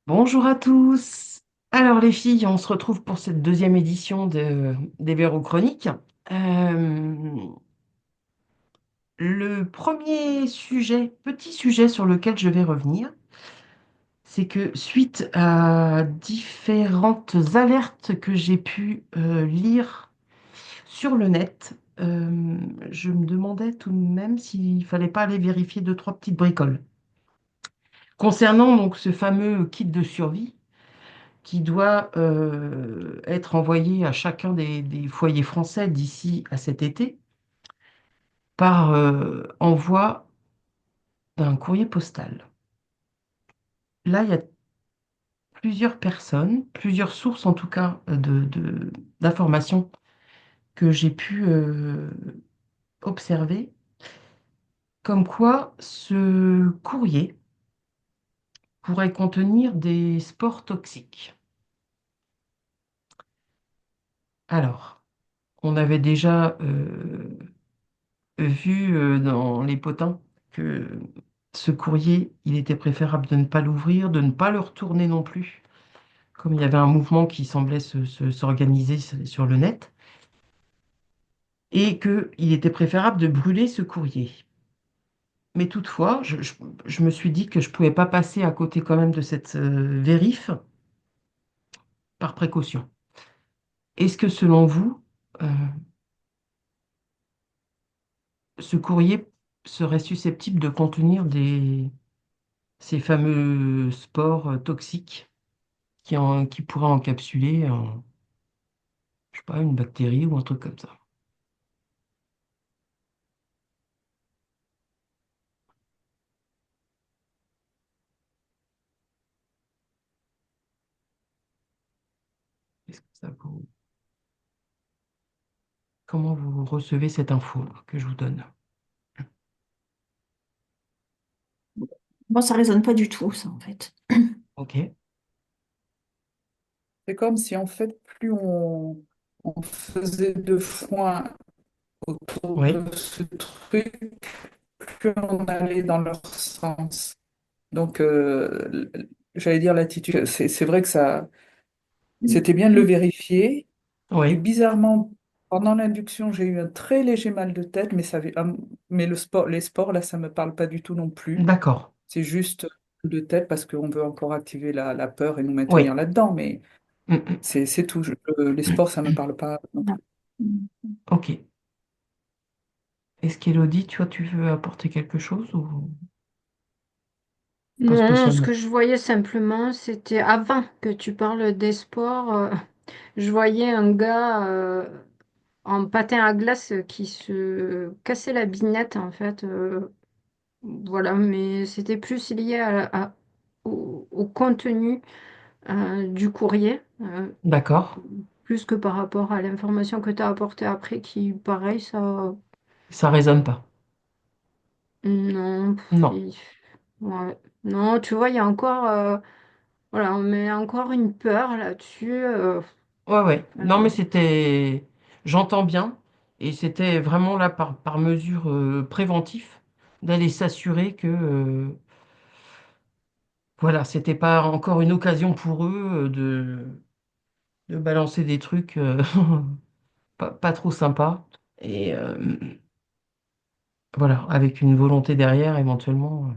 Bonjour à tous. Alors les filles, on se retrouve pour cette deuxième édition des Véros Chroniques. Euh, le premier sujet, petit sujet sur lequel je vais revenir, c'est que suite à différentes alertes que j'ai pu lire sur le net, je me demandais tout de même s'il fallait pas aller vérifier deux, trois petites bricoles. Concernant donc ce fameux kit de survie, qui doit être envoyé à chacun des foyers français d'ici à cet été par envoi d'un courrier postal. Là, il y a plusieurs personnes, plusieurs sources en tout cas d'informations que j'ai pu observer, comme quoi ce courrier pourrait contenir des spores toxiques. Alors, on avait déjà vu dans les potins que ce courrier, il était préférable de ne pas l'ouvrir, de ne pas le retourner non plus, comme il y avait un mouvement qui semblait s'organiser sur le net, et qu'il était préférable de brûler ce courrier. Mais toutefois, je me suis dit que je ne pouvais pas passer à côté quand même de cette vérif par précaution. Est-ce que selon vous, euh, ce courrier serait susceptible de contenir ces fameux spores toxiques qui pourrait encapsuler je sais pas, une bactérie ou un truc comme ça. Est-ce que ça vous... Comment vous recevez cette info que je vous donne? Moi, ça résonne pas du tout, ça, en fait. Ok. C'est comme si en fait, on faisait de foin autour Oui, de ce truc, plus on allait dans leur sens. Donc, j'allais dire l'attitude. C'est vrai que ça, c'était bien de le vérifier. Et oui, bizarrement, pendant l'induction, j'ai eu un très léger mal de tête, mais les sports, là, ça me parle pas du tout non plus. d'accord. C'est juste de tête parce qu'on veut encore activer la peur et nous Oui. maintenir là-dedans. Mais Mm, c'est tout. Les sports, ça me parle pas non Non. plus. ok. Est-ce qu'Élodie, tu veux apporter quelque chose ou pas Non, ce spécialement? que je voyais simplement, c'était avant que tu parles des sports, je voyais un gars en patin à glace qui se cassait la binette en fait. Voilà, mais c'était plus lié au contenu du courrier, D'accord. plus que par rapport à l'information que tu as apportée après, qui, pareil, ça... Ça résonne pas. Non, Non. ouais. Non, tu vois, il y a encore... voilà, on met encore une peur là-dessus. Ouais, ouais. Non, mais Euh, c'était... J'entends bien. Et c'était vraiment là par mesure préventive d'aller s'assurer que voilà, c'était pas encore une occasion pour eux de balancer des trucs pas trop sympas. Et voilà, avec une volonté derrière, éventuellement,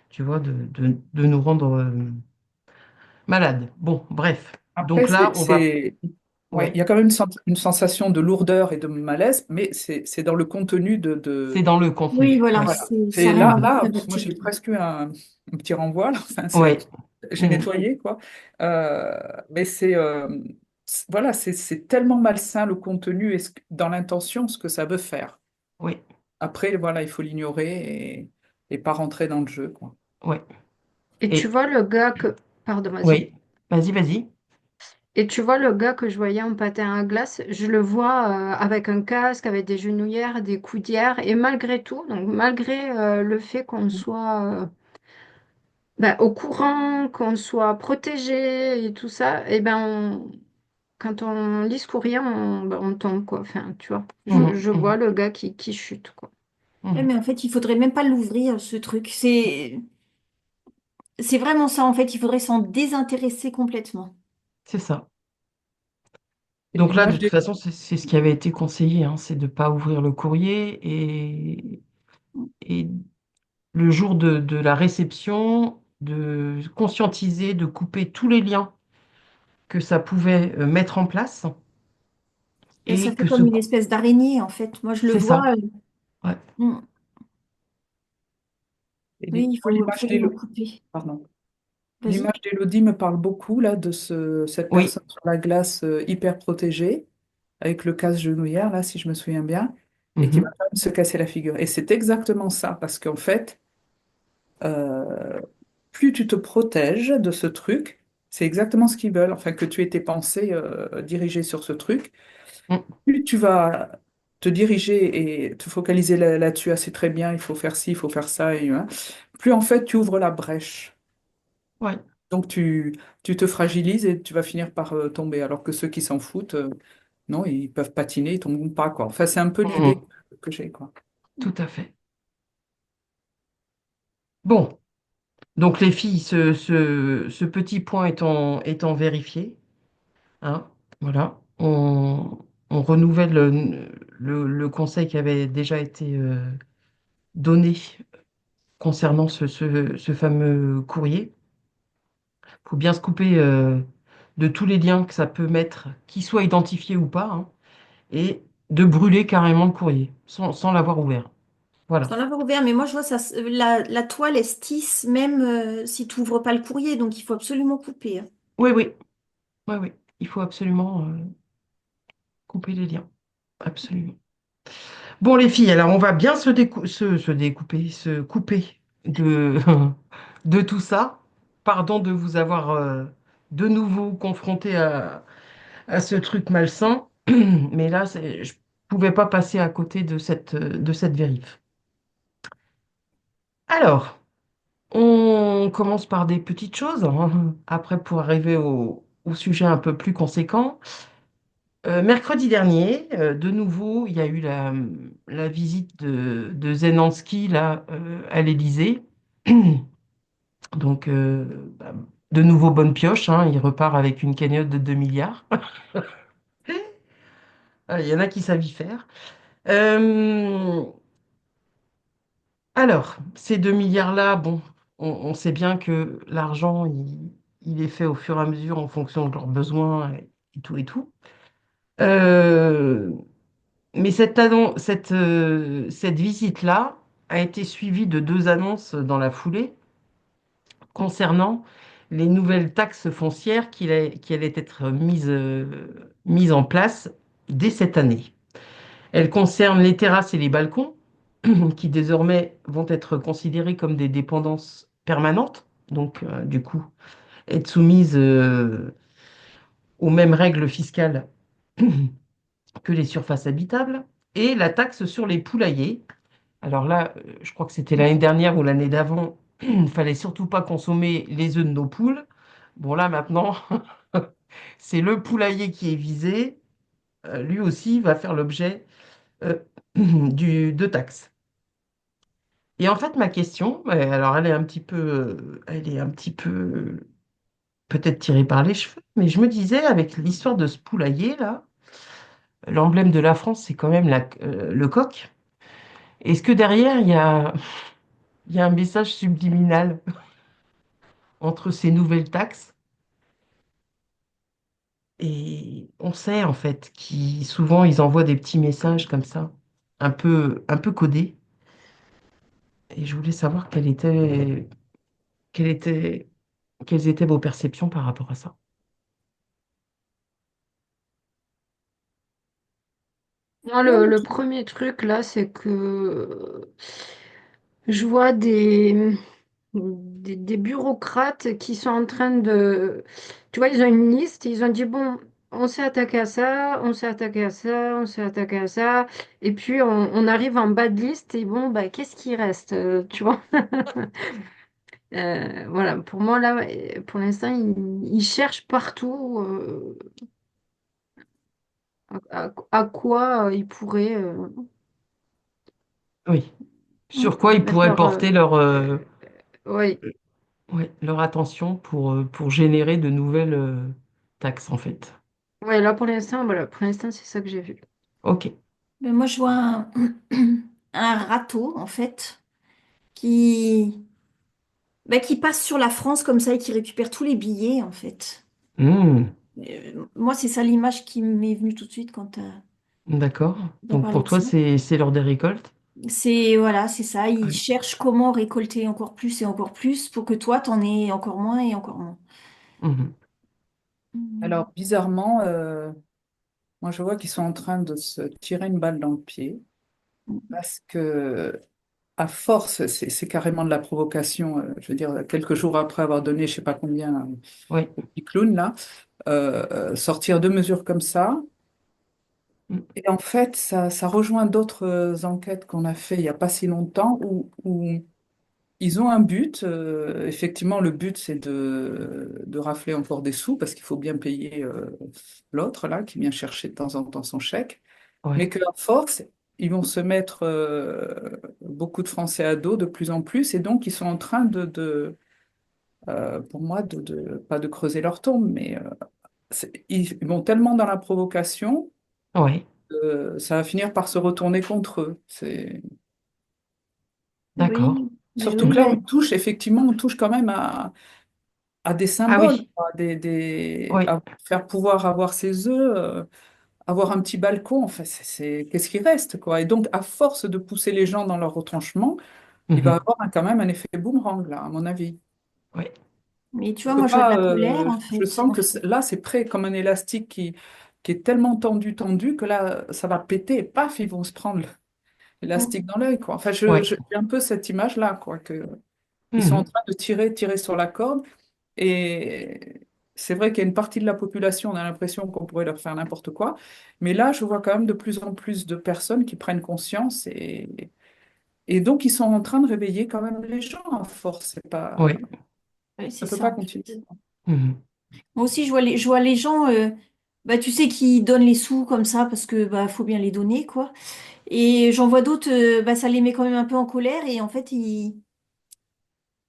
tu vois, de nous rendre malades. Bon, bref. Après, Donc là, on va... ouais, il y Ouais, a quand même une sensation de lourdeur et de malaise, mais c'est dans le contenu c'est dans le Oui, contenu. voilà, Ouais, Voilà. ça C'est n'a rien là, de là, moi j'ai dramatique. presque eu un petit renvoi, là. Enfin, ouais. j'ai Mhm. nettoyé, quoi. Mais voilà, c'est tellement malsain le contenu et dans l'intention ce que ça veut faire. Oui, Après, voilà, il faut l'ignorer et pas rentrer dans le jeu, quoi. ouais. Et tu Et vois le gars que... Pardon, vas-y. oui, vas-y, vas-y. Et tu vois le gars que je voyais en patin à glace, je le vois avec un casque, avec des genouillères, des coudières, et malgré tout, donc malgré le fait qu'on soit au courant, qu'on soit protégé et tout ça, et ben quand on lit ce courrier, on tombe quoi. Enfin, tu vois, Mhm, je vois mhm, le gars qui chute quoi. Ouais, mhm. mais en fait, il faudrait même pas l'ouvrir, ce truc. C'est... C'est vraiment ça, en fait, il faudrait s'en désintéresser complètement. C'est ça. Et Donc là, de l'image toute des... façon, c'est ce qui avait été conseillé, hein, c'est de ne pas ouvrir le courrier et le jour de la réception, de conscientiser, de couper tous les liens que ça pouvait mettre en place Et ça et fait que ce... comme une espèce d'araignée, en fait. Moi, je le C'est ça. vois. Ouais. Mm. et Oui, moi, l'image faut le couper. Pardon. Vas-y. L'image d'Élodie me parle beaucoup là de cette Oui. personne sur la glace hyper protégée avec le casse-genouillère là si je me souviens bien et qui va Mhm. quand même se casser la figure. Et c'est exactement ça parce qu'en fait euh, plus tu te protèges de ce truc, c'est exactement ce qu'ils veulent, enfin que tu aies tes pensées dirigées sur ce truc, Mm. plus tu vas te diriger et te focaliser là-dessus, ah, c'est très bien, il faut faire ci, il faut faire ça, hein, plus en fait tu ouvres la brèche. Ouais. Donc tu te fragilises et tu vas finir par tomber, alors que ceux qui s'en foutent, non, ils peuvent patiner, ils tombent pas, quoi. Enfin, c'est un peu l'idée Mhm. que j'ai, quoi. Tout à fait. Bon, donc les filles, ce petit point étant vérifié, hein, voilà, on renouvelle le conseil qui avait déjà été donné concernant ce fameux courrier. Il faut bien se couper de tous les liens que ça peut mettre, qu'ils soient identifiés ou pas, hein, et de brûler carrément le courrier sans l'avoir ouvert. Sans Voilà. l'avoir ouvert, mais moi, je vois ça, la toile, elle se tisse même si tu ouvres pas le courrier, donc il faut absolument couper, hein. Oui, oui, oui, oui. Il faut absolument couper les liens. Absolument. Bon, les filles, alors on va bien se découper, se couper de, de tout ça. Pardon de vous avoir de nouveau confronté à ce truc malsain, mais là, je pouvais pas passer à côté de cette vérif. Alors, on commence par des petites choses, hein, après pour arriver au sujet un peu plus conséquent. Mercredi dernier, de nouveau, il y a eu la visite de Zelensky là, à l'Élysée. Donc, bah, de nouveau, bonne pioche, hein, il repart avec une cagnotte de 2 milliards. Il y en a qui savent y faire. Euh, alors, ces 2 milliards-là, bon, on sait bien que l'argent, il est fait au fur et à mesure en fonction de leurs besoins et tout et tout. Euh, Mais cette visite-là a été suivie de deux annonces dans la foulée concernant les nouvelles taxes foncières qui allaient être mises en place dès cette année. Elles concernent les terrasses et les balcons, qui désormais vont être considérés comme des dépendances permanentes, donc du coup être soumises aux mêmes règles fiscales que les surfaces habitables, et la taxe sur les poulaillers. Alors là, je crois que c'était l'année dernière ou l'année d'avant, il ne fallait surtout pas consommer les œufs de nos poules. Bon là maintenant, c'est le poulailler qui est visé. Lui aussi va faire l'objet euh, de taxes. Et en fait, ma question, alors elle est un petit peu peut-être tirée par les cheveux, mais je me disais avec l'histoire de ce poulailler là, l'emblème de la France, c'est quand même le coq. Est-ce que derrière il y a un message subliminal entre ces nouvelles taxes? Et on sait en fait qu'ils souvent ils envoient des petits messages comme ça, un peu codés. Et je voulais savoir quelle était, quelles étaient vos perceptions par rapport à ça. Moi, le premier truc là, c'est que je vois des bureaucrates qui sont en train de... Tu vois, ils ont une liste, ils ont dit, bon, on s'est attaqué à ça, on s'est attaqué à ça, on s'est attaqué à ça, et puis on arrive en bas de liste, et bon, bah, qu'est-ce qui reste, tu vois? Voilà, pour moi, là, pour l'instant, ils cherchent partout à quoi ils pourraient Oui. Sur quoi ils mettre pourraient leur... porter oui. ouais, leur attention pour générer de nouvelles taxes, en fait. Ouais, là pour l'instant, voilà, pour l'instant, c'est ça que j'ai vu. Ok. Mais moi, je vois un râteau, en fait, qui, qui passe sur la France comme ça et qui récupère tous les billets, en fait. Hmm, Moi, c'est ça l'image qui m'est venue tout de suite quand tu d'accord. as Donc parlé pour de toi, ça. c'est l'heure des récoltes? Voilà, c'est ça. Ils Oui. cherchent comment récolter encore plus et encore plus pour que toi, t'en aies encore moins et encore moins. Mhm. Mhm. Alors, bizarrement, moi, je vois qu'ils sont en train de se tirer une balle dans le pied parce que, à force, c'est carrément de la provocation. Je veux dire, quelques jours après avoir donné, je sais pas combien Oui. au petit clown là, sortir deux mesures comme ça. Mm. Et en fait, ça rejoint d'autres enquêtes qu'on a fait il n'y a pas si longtemps où ils ont un but. Effectivement, le but, c'est de rafler encore des sous parce qu'il faut bien payer l'autre là qui vient chercher de temps en temps son chèque. Mais Ouais. qu'à force, ils vont se mettre beaucoup de Français à dos de plus en plus. Et donc, ils sont en train pour moi, pas de creuser leur tombe, mais ils vont tellement dans la provocation Ouais. ça va finir par se retourner contre eux. D'accord. Oui, mais Surtout oui, que là, effectivement, on touche quand même à des Ah symboles, oui. quoi, Oui. à faire pouvoir avoir ses œufs, avoir un petit balcon, enfin, qu'est-ce qui reste, quoi. Et donc, à force de pousser les gens dans leur retranchement, il va Mhm. avoir quand même un effet boomerang, là, à mon avis. Oui. mais tu On vois, peut moi, je vois de pas, la colère, en je fait. sens que là, c'est prêt comme un élastique qui est tellement tendu, que là, ça va péter, et paf, ils vont se prendre l'élastique dans l'œil, quoi. Enfin, Oui. j'ai un peu cette image-là, quoi, que ils sont en Mhm. train de tirer sur la corde. Et c'est vrai qu'il y a une partie de la population, on a l'impression qu'on pourrait leur faire n'importe quoi. Mais là, je vois quand même de plus en plus de personnes qui prennent conscience et donc ils sont en train de réveiller quand même les gens à force. Oui. Oui, c'est Ça peut ça, pas en continuer. fait. Mhm. Moi aussi, je vois les gens, tu sais, qui donnent les sous comme ça parce que faut bien les donner, quoi. Et j'en vois d'autres, ça les met quand même un peu en colère et en fait,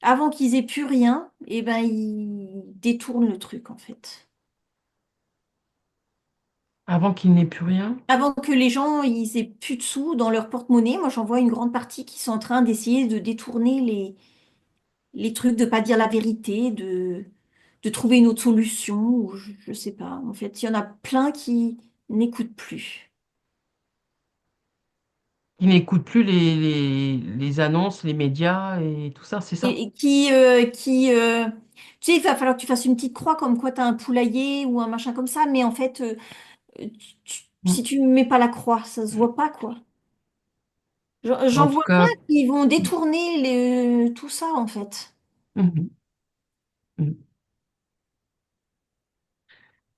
avant qu'ils aient plus rien, et ben ils détournent le truc, en fait. Avant qu'il n'ait plus rien? Avant que les gens ils aient plus de sous dans leur porte-monnaie, moi j'en vois une grande partie qui sont en train d'essayer de détourner les trucs, de pas dire la vérité, de trouver une autre solution, ou je sais pas. En fait, il y en a plein qui n'écoutent plus. Il n'écoute plus les annonces, les médias et tout ça, c'est ça? Et tu sais, il va falloir que tu fasses une petite croix comme quoi tu as un poulailler ou un machin comme ça, mais en fait, si Mm. tu mets pas la croix, ça se voit pas, quoi. En J'en tout vois plein cas, qui vont détourner tout ça, en fait. mhm. Mhm.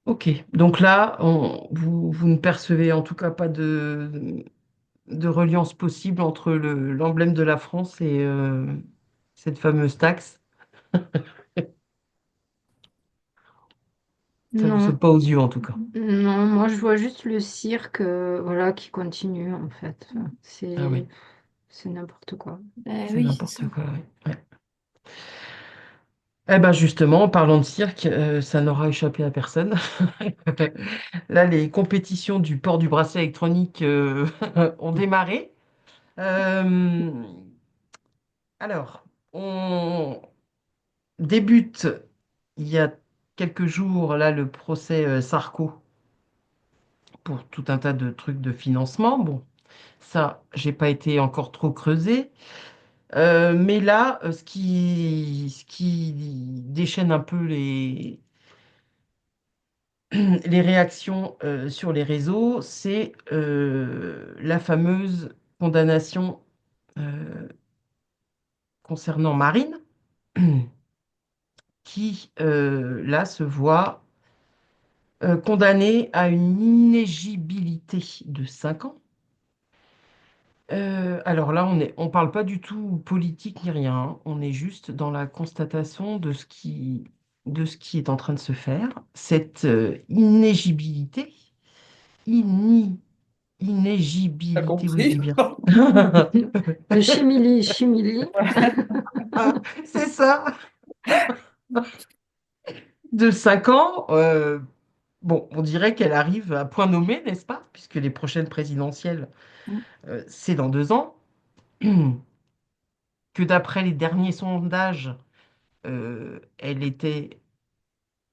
Ok. Donc là, vous ne percevez en tout cas pas de reliance possible entre l'emblème de la France et cette fameuse taxe. Ça vous Non, saute pas aux yeux en tout cas. non, moi je vois juste le cirque, voilà, qui continue en fait. Ah oui, C'est n'importe quoi. c'est Oui, c'est ça. n'importe quoi. Oui. Ouais. Eh ben justement, en parlant de cirque, ça n'aura échappé à personne. Là, les compétitions du port du bracelet électronique ont démarré. Euh, alors, on débute il y a quelques jours là le procès Sarko pour tout un tas de trucs de financement. Bon, ça, j'ai pas été encore trop creusé. Mais là, ce qui déchaîne un peu les réactions sur les réseaux, c'est la fameuse condamnation concernant Marine, qui là se voit condamnée à une inéligibilité de 5 ans. Alors là, on parle pas du tout politique ni rien, hein. On est juste dans la constatation de ce qui est en train de se faire. Cette inéligibilité, ini- T'as inéligibilité, oui, je compris? dis bien. Le chimili, chimili. C'est ça. de 5 ans. Bon, on dirait qu'elle arrive à point nommé, n'est-ce pas? Puisque les prochaines présidentielles, c'est dans 2 ans. Que d'après les derniers sondages, elle était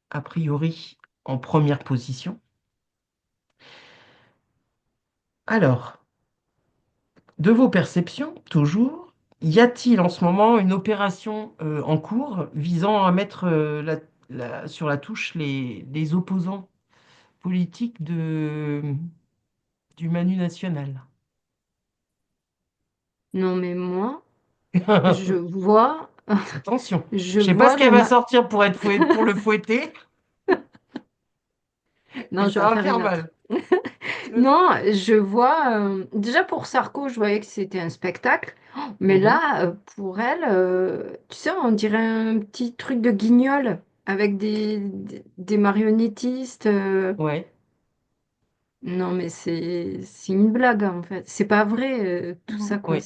a priori en première position. Alors, de vos perceptions, toujours, y a-t-il en ce moment une opération en cours visant à mettre sur la touche les opposants politiques du Manu national? Non, mais moi, je vois, Attention, je je sais pas vois ce les qu'elle va ma... sortir pour le fouetter, Non, mais je ça vais en va faire faire une autre. mal. Non, je vois. Déjà pour Sarko, je voyais que c'était un spectacle. Mais Mhm. là, pour elle, tu sais, on dirait un petit truc de guignol avec des marionnettistes. Ouais, Non, mais c'est une blague en fait. C'est pas vrai tout ça quoi. ouais,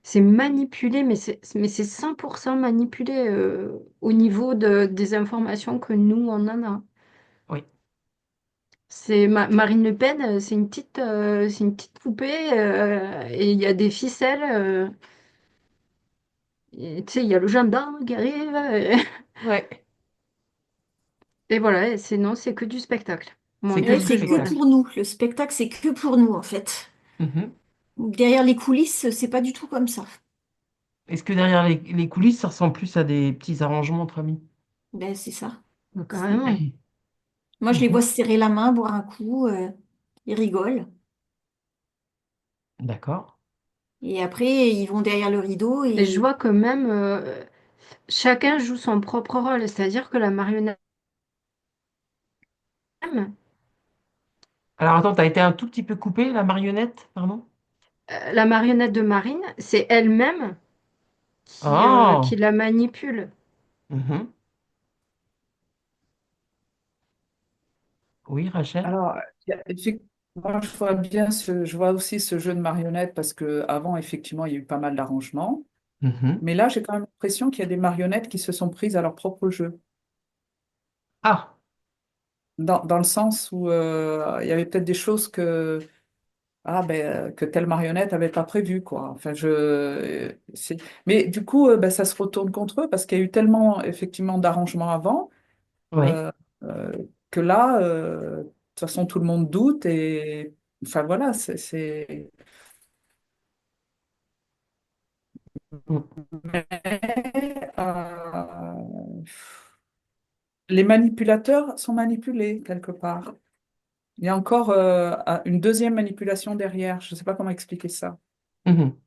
C'est manipulé, mais c'est 100% manipulé au niveau des informations que nous on en a. ouais. Marine Le Pen, c'est une petite poupée et il y a des ficelles. Et, tu sais, il y a le gendarme qui arrive. Ouais, Et voilà, et c'est non, c'est que du spectacle. Bon, c'est de que Ouais, ce du que c'est je que vois là. spectacle. pour nous. Le spectacle, c'est que pour nous, en fait. Mhm. Derrière les coulisses, c'est pas du tout comme ça. Est-ce que derrière les coulisses, ça ressemble plus à des petits arrangements entre amis? Ben, c'est ça. Donc, C'est... carrément. Moi, je les vois Mhm. se serrer la main, boire un coup, ils rigolent. D'accord. Et après, ils vont derrière le rideau Et je et vois que même chacun joue son propre rôle, c'est-à-dire que Alors attends, t'as été un tout petit peu coupé, la marionnette, pardon? la marionnette de Marine, c'est elle-même qui Ah! la manipule. Mhm. Oui, Rachel? Alors, moi, je vois aussi ce jeu de marionnettes parce que avant, effectivement, il y a eu pas mal d'arrangements. Mhm. Mais là, j'ai quand même l'impression qu'il y a des marionnettes qui se sont prises à leur propre jeu. Ah! Dans le sens où il y avait peut-être des choses que telle marionnette n'avait pas prévues, quoi. Enfin, mais du coup, ça se retourne contre eux parce qu'il y a eu tellement, effectivement, d'arrangements avant Oui. euh, euh, que là, de toute façon, tout le monde doute et, enfin, voilà, Mm. Mais, euh, les manipulateurs sont manipulés quelque part. Il y a encore une deuxième manipulation derrière. Je ne sais pas comment expliquer ça. Mhm.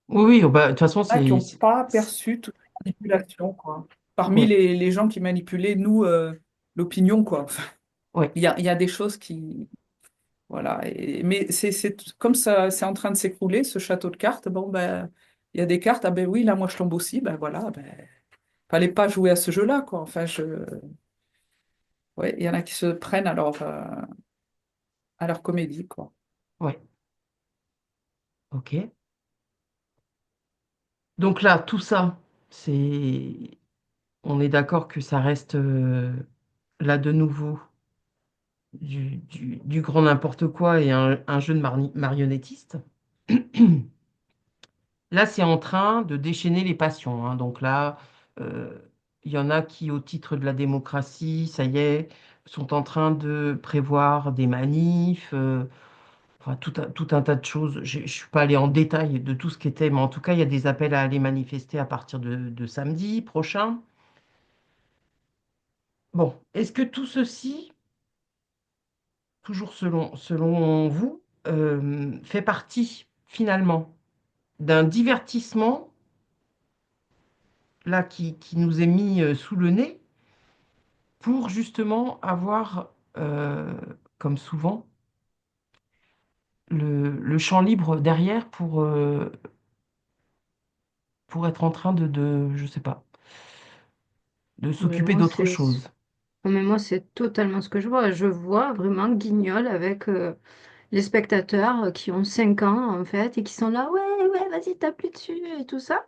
Oui, oui, oh, bah, de toute façon, Il y en a qui n'ont pas c'est- perçu toute la manipulation, quoi. Parmi ouais, les gens qui manipulaient, nous, l'opinion, quoi. Enfin, ouais. il y a des choses qui... Voilà. Mais comme ça, c'est en train de s'écrouler, ce château de cartes. Bon, ben, il y a des cartes. Ah ben oui, là, moi, je tombe aussi. Ben voilà, ben, fallait pas jouer à ce jeu-là, quoi. Enfin, ouais, il y en a qui se prennent à leur comédie, quoi. Ouais. OK. Donc là, tout ça, c'est... On est d'accord que ça reste là de nouveau du grand n'importe quoi et un jeu de marionnettiste. Là, c'est en train de déchaîner les passions, hein. Donc là, euh, il y en a qui, au titre de la démocratie, ça y est, sont en train de prévoir des manifs, enfin, tout un tas de choses. Je ne suis pas allé en détail de tout ce qui était, mais en tout cas, il y a des appels à aller manifester à partir de samedi prochain. Bon, est-ce que tout ceci, toujours selon vous, fait partie finalement d'un divertissement là qui nous est mis sous le nez pour justement avoir, comme souvent, le champ libre derrière pour être en train je sais pas, de Mais s'occuper moi, d'autre chose. mais moi, c'est totalement ce que je vois. Je vois vraiment Guignol avec les spectateurs qui ont 5 ans, en fait, et qui sont là, ouais, ouais, vas-y, tape lui dessus, et tout ça.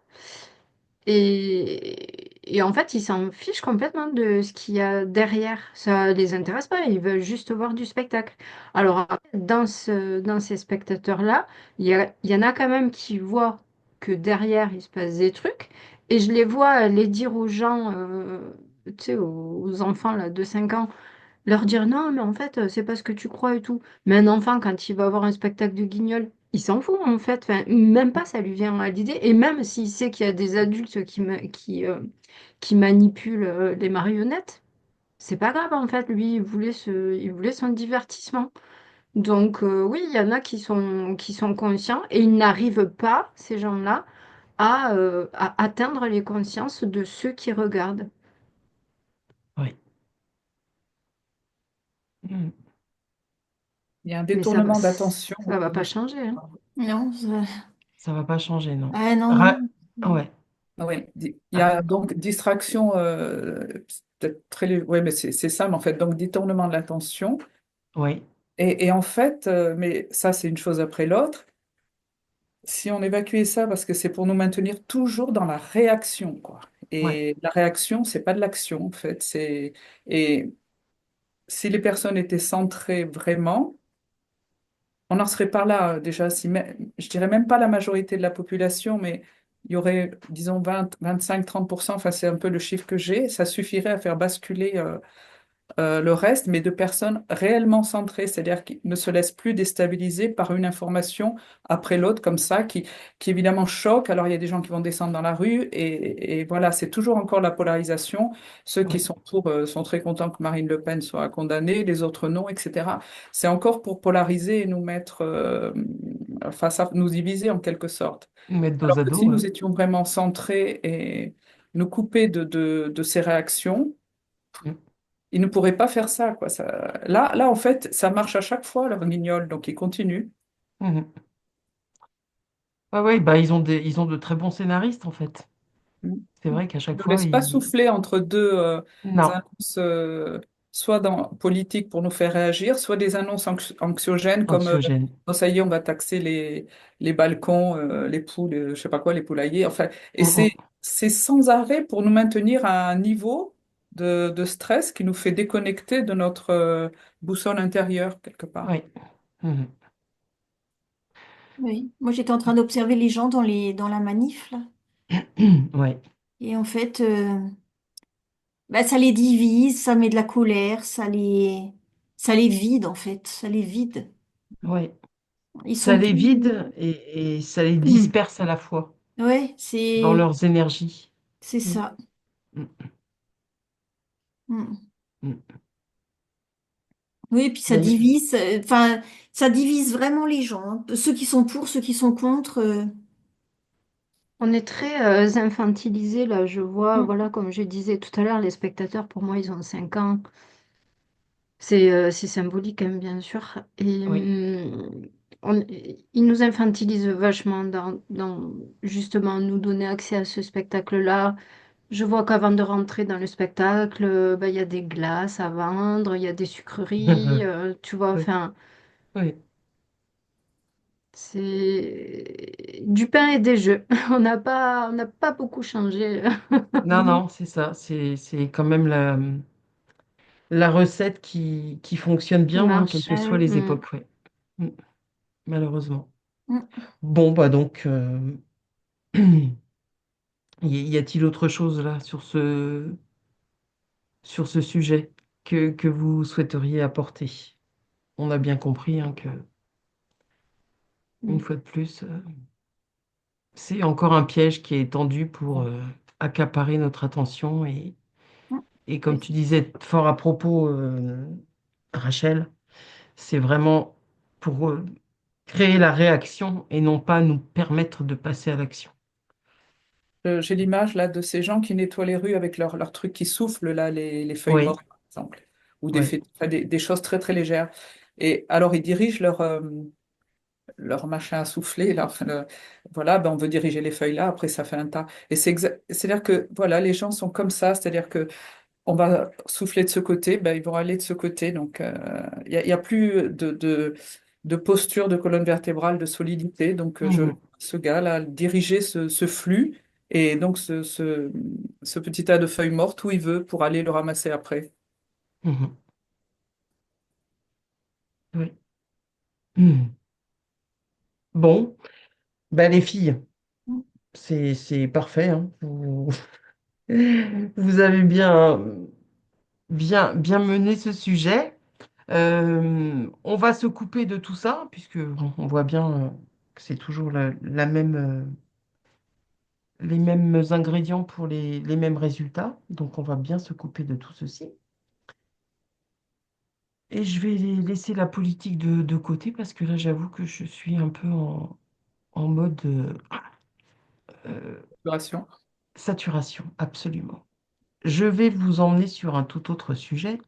et en fait, ils s'en fichent complètement de ce qu'il y a derrière. Ça les intéresse pas, ils veulent juste voir du spectacle. Alors, après, dans ces spectateurs-là, il y en a quand même qui voient que derrière, il se passe des trucs. Et je les vois les dire aux gens, tu sais, aux enfants là, de 5 ans, leur dire non, mais en fait, c'est pas ce que tu crois et tout. Mais un enfant, quand il va voir un spectacle de Guignol, il s'en fout en fait. Enfin, même pas, ça lui vient à l'idée. Et même s'il sait qu'il y a des adultes qui manipulent les marionnettes, c'est pas grave en fait. Lui, il voulait son divertissement. Donc oui, il y en a qui sont conscients et ils n'arrivent pas, ces gens-là, à atteindre les consciences de ceux qui regardent. Oui. Mm. Il y a un Mais détournement d'attention ça va pas aussi. changer, hein. Non, Ça va pas changer, non. ah non, Ra- non. ouais. Oui, il y Ah, a donc distraction, peut-être ouais, mais c'est ça, mais en fait, donc détournement de l'attention. oui. Et en fait, mais ça, c'est une chose après l'autre. Si on évacuait ça, parce que c'est pour nous maintenir toujours dans la réaction, quoi. Ouais. Et la réaction, c'est pas de l'action, en fait. Et si les personnes étaient centrées vraiment, on n'en serait pas là, déjà. Je dirais même pas la majorité de la population, mais il y aurait, disons, 25-30%, enfin, c'est un peu le chiffre que j'ai, ça suffirait à faire basculer le reste, mais de personnes réellement centrées, c'est-à-dire qui ne se laissent plus déstabiliser par une information après l'autre, comme ça, qui évidemment choque. Alors, il y a des gens qui vont descendre dans la rue, et voilà, c'est toujours encore la polarisation. Ceux qui Ouais. sont pour sont très contents que Marine Le Pen soit condamnée, les autres non, etc. C'est encore pour polariser et nous mettre face à nous diviser en quelque sorte. Mettre dos Alors à que dos, si ouais. nous étions vraiment centrés et nous couper de ces réactions, Mm. ils ne pourraient pas faire ça, quoi. Là, en fait, ça marche à chaque fois, leur guignol, donc ils continuent. Mhm. Ouais, ouais, bah ils ont de très bons scénaristes en fait. Mm. C'est vrai qu'à Ils chaque ne fois, laissent pas ils. souffler entre deux Non, annonces, soit dans politique pour nous faire réagir, soit des annonces anxiogènes comme anxiogène. oh, ça y est, on va taxer les balcons, les poules, je sais pas quoi, les poulaillers. Enfin, et Mm, mm. c'est sans arrêt pour nous maintenir à un niveau de stress qui nous fait déconnecter de notre boussole intérieure, quelque part. Ouais. Mhm. Oui. Moi, j'étais en train d'observer les gens dans la manif, là. Ouais, Et en fait, bah, ça les divise, ça met de la colère, ça les vide, en fait. Ça les vide. ouais. Ils Ça sont les plus. vide et ça les disperse à la fois Ouais, dans leurs énergies. c'est Mm, ça. mm, Mm. mm. Oui, et puis ça D'ailleurs, divise, enfin, ça divise vraiment les gens, hein. Ceux qui sont pour, ceux qui sont contre. On est très infantilisé là, je vois, Mm. voilà, comme je disais tout à l'heure, les spectateurs, pour moi, ils ont 5 ans. C'est symbolique, hein, bien sûr. Et oui. ils nous infantilisent vachement dans justement nous donner accès à ce spectacle-là. Je vois qu'avant de rentrer dans le spectacle, bah, il y a des glaces à vendre, il y a des sucreries, tu vois, Oui, enfin, oui. c'est du pain et des jeux. On n'a pas beaucoup changé. Non, non, c'est ça. C'est quand même la recette qui fonctionne Qui bien, hein, quelles marche. que soient les Mm. époques, ouais. Mm, malheureusement. Mm. Bon, bah donc, y a-t-il autre chose là sur ce sujet que vous souhaiteriez apporter? On a bien compris hein, que, une Mm. fois de plus, c'est encore un piège qui est tendu pour accaparer notre attention Mm. et comme tu disais fort à propos, Rachel, c'est vraiment pour créer la réaction et non pas nous permettre de passer à l'action. J'ai l'image là de ces gens qui nettoient les rues avec leurs trucs qui soufflent, là, les feuilles Oui, mortes, par exemple, ou oui. enfin, des choses très très légères. Et alors ils dirigent leur machin à souffler, là, enfin, voilà, ben, on veut diriger les feuilles là, après ça fait un tas. Et c'est-à-dire que voilà, les gens sont comme ça, c'est-à-dire que on va souffler de ce côté, ben, ils vont aller de ce côté. Donc il y a plus de posture de colonne vertébrale, de solidité. Donc Mhm. ce gars-là diriger ce flux. Et donc, ce petit tas de feuilles mortes, où il veut pour aller le ramasser après. Mhm. Oui. Mhm. Bon, ben les filles, c'est parfait, hein. Vous avez bien mené ce sujet. On va se couper de tout ça, puisque bon, on voit bien que c'est toujours la même, les mêmes ingrédients pour les mêmes résultats. Donc on va bien se couper de tout ceci. Et je vais laisser la politique de côté, parce que là, j'avoue que je suis un peu en mode euh, Curation. saturation, absolument. Je vais vous emmener sur un tout autre sujet.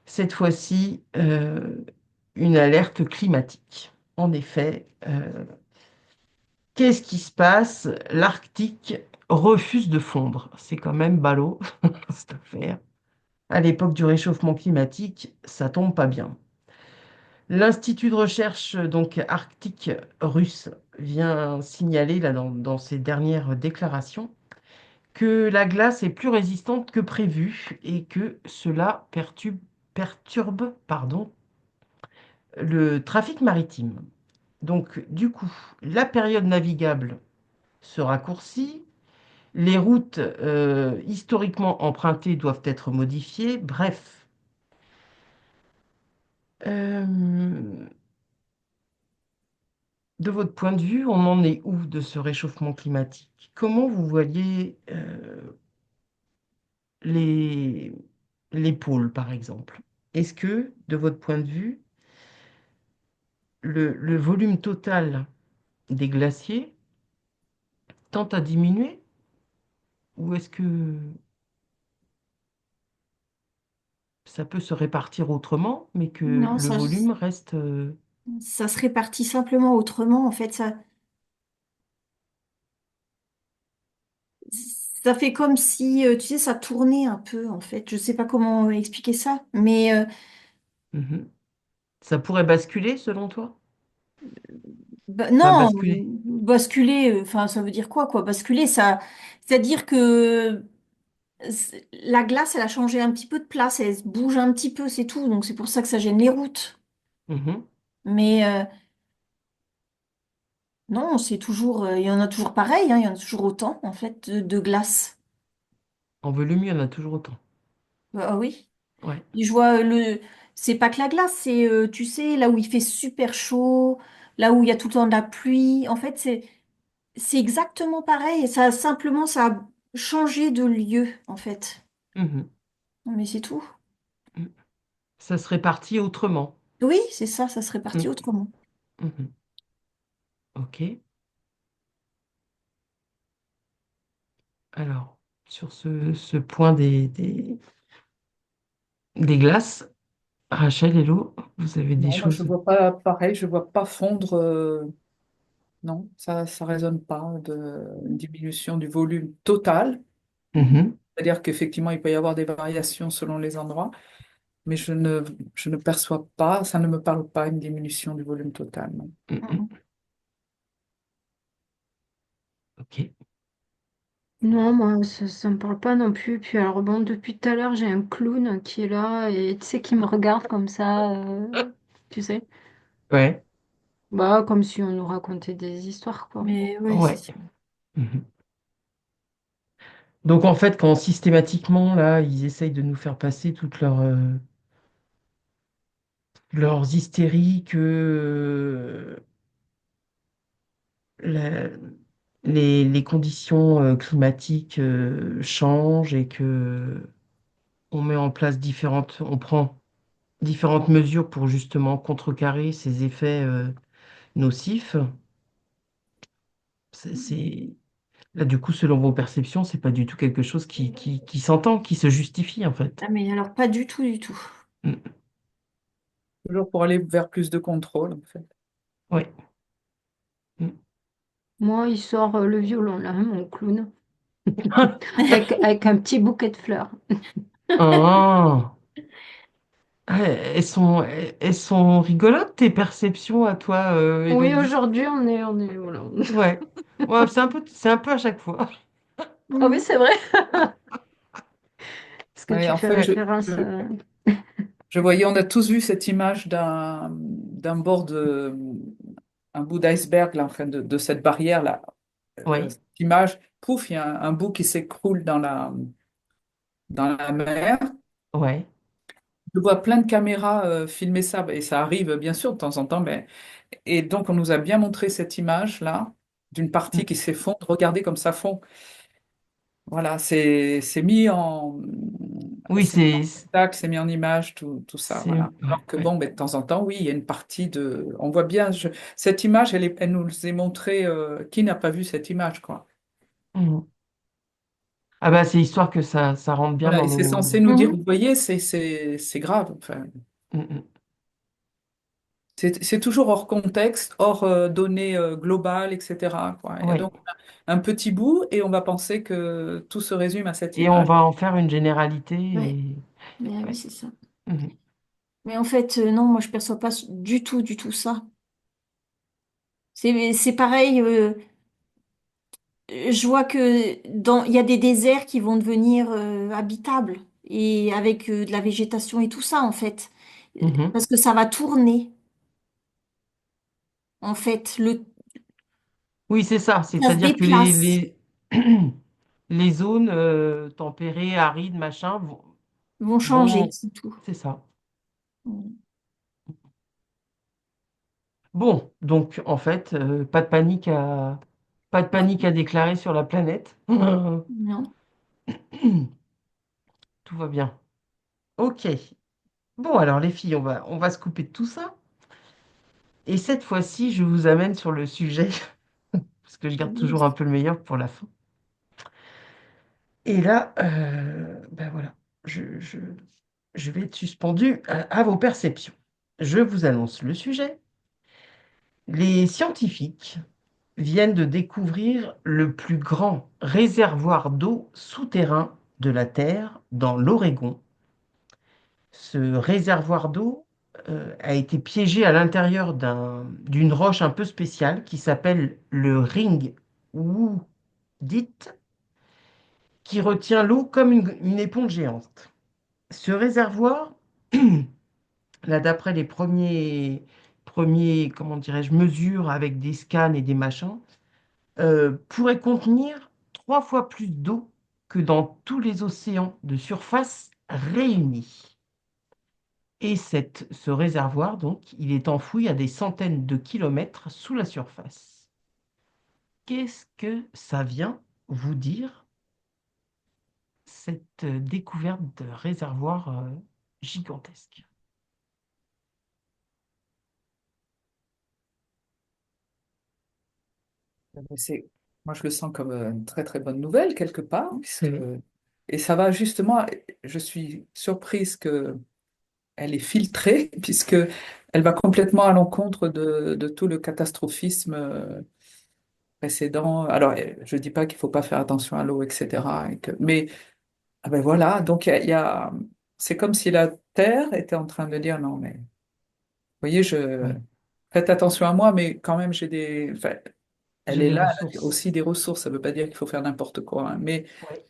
Cette fois-ci, une alerte climatique. En effet, qu'est-ce qui se passe? L'Arctique refuse de fondre. C'est quand même ballot, cette affaire. À l'époque du réchauffement climatique, ça tombe pas bien. L'Institut de recherche donc arctique russe vient signaler là, dans ses dernières déclarations que la glace est plus résistante que prévu et que cela perturbe, pardon, le trafic maritime. Donc, du coup, la période navigable se raccourcit, les routes historiquement empruntées doivent être modifiées. Bref, euh, de votre point de vue, on en est où de ce réchauffement climatique? Comment vous voyez les, les pôles, par exemple? Est-ce que, de votre point de vue, le volume total des glaciers tend à diminuer? Ou est-ce que ça peut se répartir autrement, mais que Non, le ça, volume reste... ça se répartit simplement autrement. En fait, ça fait comme si, tu sais, ça tournait un peu, en fait. Je sais pas comment expliquer ça, mais Mhm. Ça pourrait basculer, selon toi? Enfin, non, basculer. basculer, enfin, ça veut dire quoi, quoi? Basculer, ça, c'est-à-dire que la glace, elle a changé un petit peu de place, elle se bouge un petit peu, c'est tout. Donc c'est pour ça que ça gêne les routes. Mhm. Mais non, c'est toujours, il y en a toujours pareil, hein, il y en a toujours autant, en fait, de glace. En volume, il y en a toujours autant. Ah oui. Ouais. Et je vois c'est pas que la glace, c'est, tu sais, là où il fait super chaud, là où il y a tout le temps de la pluie. En fait, c'est exactement pareil. Ça a changé de lieu, en fait. Mhm. Mais c'est tout. Mhm. Ça se répartit autrement. Oui, c'est ça, ça se répartit Mhm. autrement. Mhm. Ok. Alors, sur ce point des glaces, Rachel, Hello, vous avez des Non, moi, je choses? vois pas pareil, je vois pas fondre. Non, ça résonne pas une diminution du volume total. Mhm. C'est-à-dire qu'effectivement, il peut y avoir des variations selon les endroits, mais je ne perçois pas, ça ne me parle pas une diminution du volume total, non. Mhm. Mhm. Ok. Non, moi, ça me parle pas non plus. Puis alors, bon, depuis tout à l'heure, j'ai un clown qui est là et tu sais, qui me regarde comme ça, tu sais. Ouais. Bah, comme si on nous racontait des histoires, quoi. Mais ouais, c'est Ouais. sûr. Mhm. Donc en fait, quand systématiquement, là, ils essayent de nous faire passer toutes leurs hystéries que la- les conditions climatiques changent et que on met en place on prend différentes mesures pour justement contrecarrer ces effets nocifs. C'est là du coup, selon vos perceptions, c'est pas du tout quelque chose qui s'entend, qui se justifie en fait. Ah, mais alors, pas du tout, du tout. Mm. Toujours pour aller vers plus de contrôle, en fait. Ouais. Mm. Moi, il sort le violon, là, hein, mon clown, avec un petit bouquet de fleurs. Ah. elles sont rigolotes, tes perceptions à toi, Oui, Élodie. aujourd'hui, voilà. Ouais. Ouais, c'est un peu à chaque fois. Ah oui, Mhm. c'est vrai. Parce que Ouais, tu en fais fait, référence. je voyais, on a tous vu cette image d'un bord de, un bout d'iceberg, là, enfin, de cette barrière-là. Oui, Cette image, pouf, il y a un bout qui s'écroule dans la mer. ouais. Je vois plein de caméras filmer ça, et ça arrive bien sûr de temps en temps. Mais... Et donc, on nous a bien montré cette image-là d'une partie qui s'effondre. Regardez comme ça fond. Voilà, c'est mis en, Oui, c'est mis en spectacle, c'est mis en image, tout ça. Voilà. ouais, Alors que ouais. bon, ben, de temps en temps, oui, il y a une partie de. On voit bien, cette image, elle nous est montrée. Qui n'a pas vu cette image, quoi? Mhm. Ah bah c'est histoire que ça rentre bien Voilà, dans et c'est censé nos... nous dire, Mhm. vous voyez, c'est grave. Enfin, Mhm. c'est toujours hors contexte, hors données globales, etc., quoi. Et Oui. donc, un petit bout, et on va penser que tout se résume à cette Et on image. va en faire une généralité Ouais. et... Mais oui, Ouais. c'est ça. Mhm. Mais en fait, non, moi, je perçois pas du tout ça. C'est pareil. Je vois que il y a des déserts qui vont devenir habitables et avec de la végétation et tout ça, en fait. Mhm. Parce que ça va tourner, en fait. Oui, c'est ça. Ça se C'est-à-dire que déplace, les zones tempérées, arides, machin, vont changer, vont... c'est tout. C'est ça. Bon, donc en fait, pas de Non, panique à déclarer sur la planète. non. Tout va bien. Ok. Bon, alors les filles, on va se couper de tout ça. Et cette fois-ci, je vous amène sur le sujet, parce que je garde toujours un peu le meilleur pour la fin. Et là, ben voilà, je vais être suspendu à vos perceptions. Je vous annonce le sujet. Les scientifiques viennent de découvrir le plus grand réservoir d'eau souterrain de la Terre dans l'Oregon. Ce réservoir d'eau a été piégé à l'intérieur d'une roche un peu spéciale qui s'appelle le ring Woodite, qui retient l'eau comme une éponge géante. Ce réservoir, là d'après les comment dirais-je, mesures avec des scans et des machins, pourrait contenir 3 fois plus d'eau que dans tous les océans de surface réunis. Et ce réservoir, donc, il est enfoui à des centaines de kilomètres sous la surface. Qu'est-ce que ça vient vous dire, cette découverte de réservoir gigantesque? Mais moi, je le sens comme une très très bonne nouvelle quelque part, Mhm. et ça va justement. Je suis surprise que elle est filtrée, puisque elle va complètement à l'encontre de tout le catastrophisme précédent. Alors, je dis pas qu'il faut pas faire attention à l'eau, etc. Mais ah ben voilà, donc c'est comme si la Terre était en train de dire non, mais vous voyez, Ouais. faites attention à moi, mais quand même enfin, elle J'ai est des là, elle a ressources. aussi des ressources. Ça ne veut pas dire qu'il faut faire n'importe quoi, hein, mais Ouais.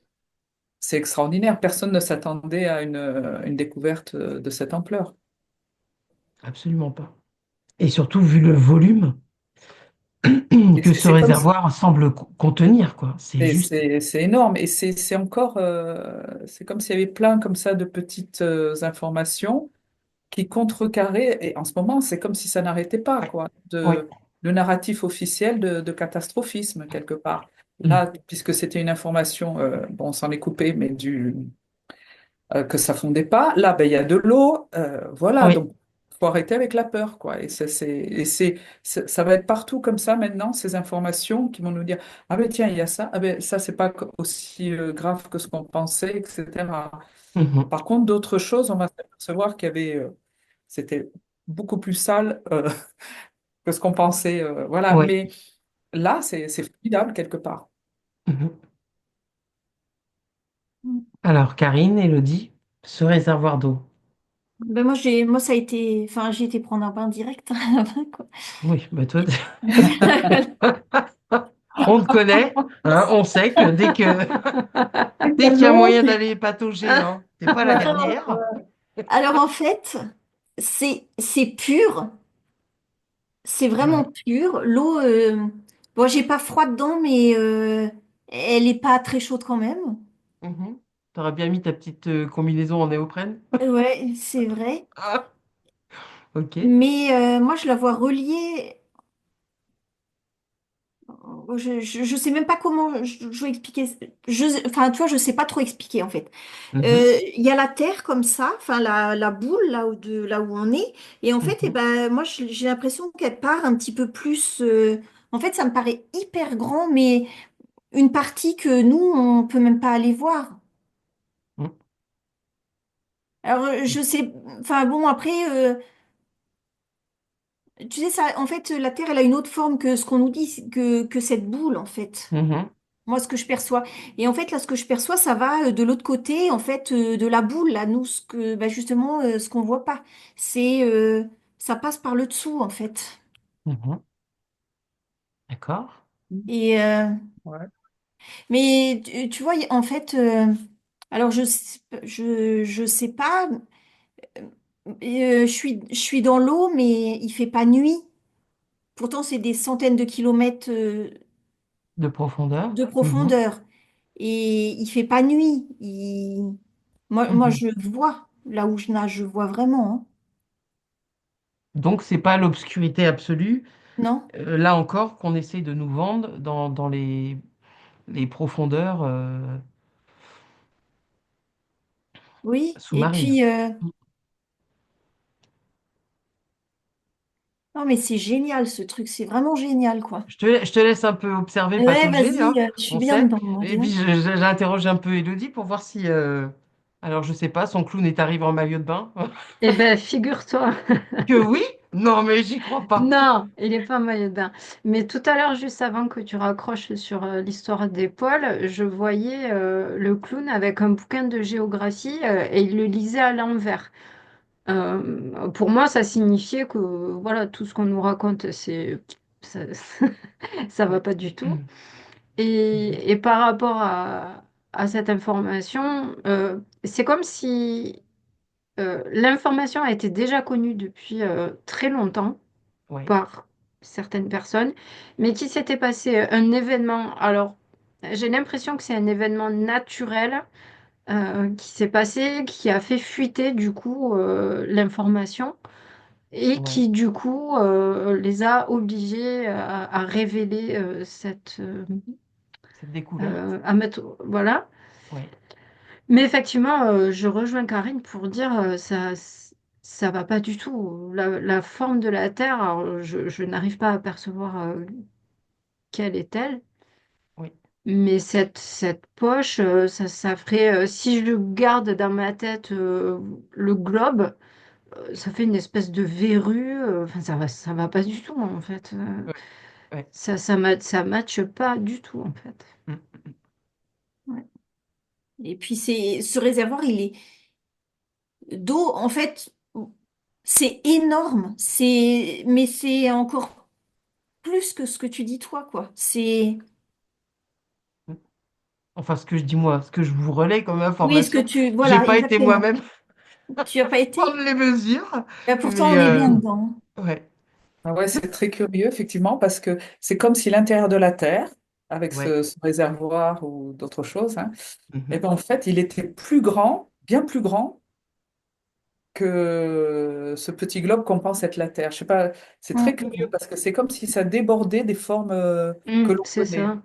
c'est extraordinaire. Personne ne s'attendait à une découverte de cette ampleur. Absolument pas. Et surtout, vu le volume Et que ce c'est comme si réservoir semble contenir, quoi. C'est juste. c'est énorme. Et c'est encore, c'est comme s'il y avait plein comme ça de petites informations qui contrecarraient. Et en ce moment, c'est comme si ça n'arrêtait pas, Ouais. quoi. Ouais. Le narratif officiel de catastrophisme, quelque part. Mm. Là, puisque c'était une information, bon, on s'en est coupé, mais que ça fondait pas. Là, ben, il y a de l'eau. Voilà, Oui. donc faut arrêter avec la peur, quoi. Ça va être partout comme ça maintenant, ces informations qui vont nous dire, ah ben tiens, il y a ça, ah ben ça, c'est pas aussi grave que ce qu'on pensait, etc. Mhm. Par contre, d'autres choses, on va s'apercevoir c'était beaucoup plus sale que ce qu'on pensait. Voilà, Oui. mais là, c'est formidable quelque part. Mhm. Alors, Karine, Elodie, ce réservoir d'eau. Ben moi ça a été, enfin j'ai été prendre un bain direct là-bas, quoi. Oui, bah toi, on te connaît, hein, on sait que dès qu'il y a Non, moyen d'aller patauger, hein, t'es pas la dernière. Alors en fait, c'est pur, c'est vraiment Ouais. pur. L'eau, bon j'ai pas froid dedans, mais elle est pas très chaude quand même. Mhm. T'aurais bien mis ta petite combinaison en néoprène. Ouais, c'est vrai. Ah, ok. Mais moi je la vois reliée. Je sais même pas comment je vais expliquer. Enfin, tu vois, je sais pas trop expliquer en fait. Mhm, Il y a la terre comme ça, enfin la boule là où on est, et en fait, eh mhm, ben, moi j'ai l'impression qu'elle part un petit peu plus. En fait, ça me paraît hyper grand, mais une partie que nous on peut même pas aller voir. mhm. Alors je sais, enfin bon après, tu sais ça, en fait la terre elle a une autre forme que ce qu'on nous dit que cette boule en fait. Mhm, Moi, ce que je perçois. Et en fait, là, ce que je perçois, ça va de l'autre côté, en fait, de la boule. Là, nous, bah, justement, ce qu'on voit pas, c'est, ça passe par le dessous, en fait. mhm. D'accord. Et, ouais. mais tu vois, en fait, alors je sais pas. Je suis dans l'eau, mais il fait pas nuit. Pourtant, c'est des centaines de kilomètres De profondeur. de Mhm, profondeur. Et il fait pas nuit. Moi, mhm. je vois, là où je nage, je vois vraiment, hein. Donc, c'est pas l'obscurité absolue, Non? là encore, qu'on essaie de nous vendre dans les profondeurs Oui. Et sous-marines. puis, non, mais c'est génial, ce truc, c'est vraiment génial, quoi. Je te laisse un peu observer, Ouais, patauger, vas-y, hein, je suis on bien sait. dedans, moi, Et dis puis, donc. j'interroge un peu Élodie pour voir si, alors, je sais pas, son clown est arrivé en maillot de bain. Eh ben, figure-toi. Que oui? Non, mais j'y crois pas. Non, il n'est pas maillot de bain. Mais tout à l'heure, juste avant que tu raccroches sur l'histoire d'épaule, je voyais le clown avec un bouquin de géographie et il le lisait à l'envers. Pour moi, ça signifiait que voilà, tout ce qu'on nous raconte, ça, ça va Ouais. pas du tout. Mhm. Et par rapport à cette information, c'est comme si l'information a été déjà connue depuis très longtemps Ouais, par certaines personnes, mais qu'il s'était passé un événement. Alors, j'ai l'impression que c'est un événement naturel qui s'est passé, qui a fait fuiter du coup l'information et ouais. qui du coup les a obligés à révéler Cette découverte. à mettre, voilà. Ouais. Mais effectivement, je rejoins Karine pour dire ça va pas du tout. La forme de la Terre, alors, je n'arrive pas à percevoir quelle est-elle, Oui. mais cette poche, ça ferait, si je garde dans ma tête le globe, ça fait une espèce de verrue. Enfin, ça va pas du tout en fait. Ouais. Ouais. Ça matche pas du tout en fait. Mm. Ouais. Et puis, ce réservoir, il est d'eau, en fait, c'est énorme. Mais c'est encore plus que ce que tu dis, toi, quoi. Mm. Enfin, ce que je dis moi, ce que je vous relais comme Oui, ce que information, tu, j'ai voilà, pas été exactement. moi-même Tu as pas prendre été? les mesures, Ben, pourtant, mais on est bien dedans. ouais, Ah ouais, c'est très curieux, effectivement, parce que c'est comme si l'intérieur de la Terre, avec ouais. ce réservoir ou d'autres choses, hein, et Mhm. ben en fait, il était plus grand, bien plus grand que ce petit globe qu'on pense être la Terre. Je sais pas, c'est très Mm. curieux Mhm. parce que c'est comme si ça débordait des formes que l'on C'est connaît. ça.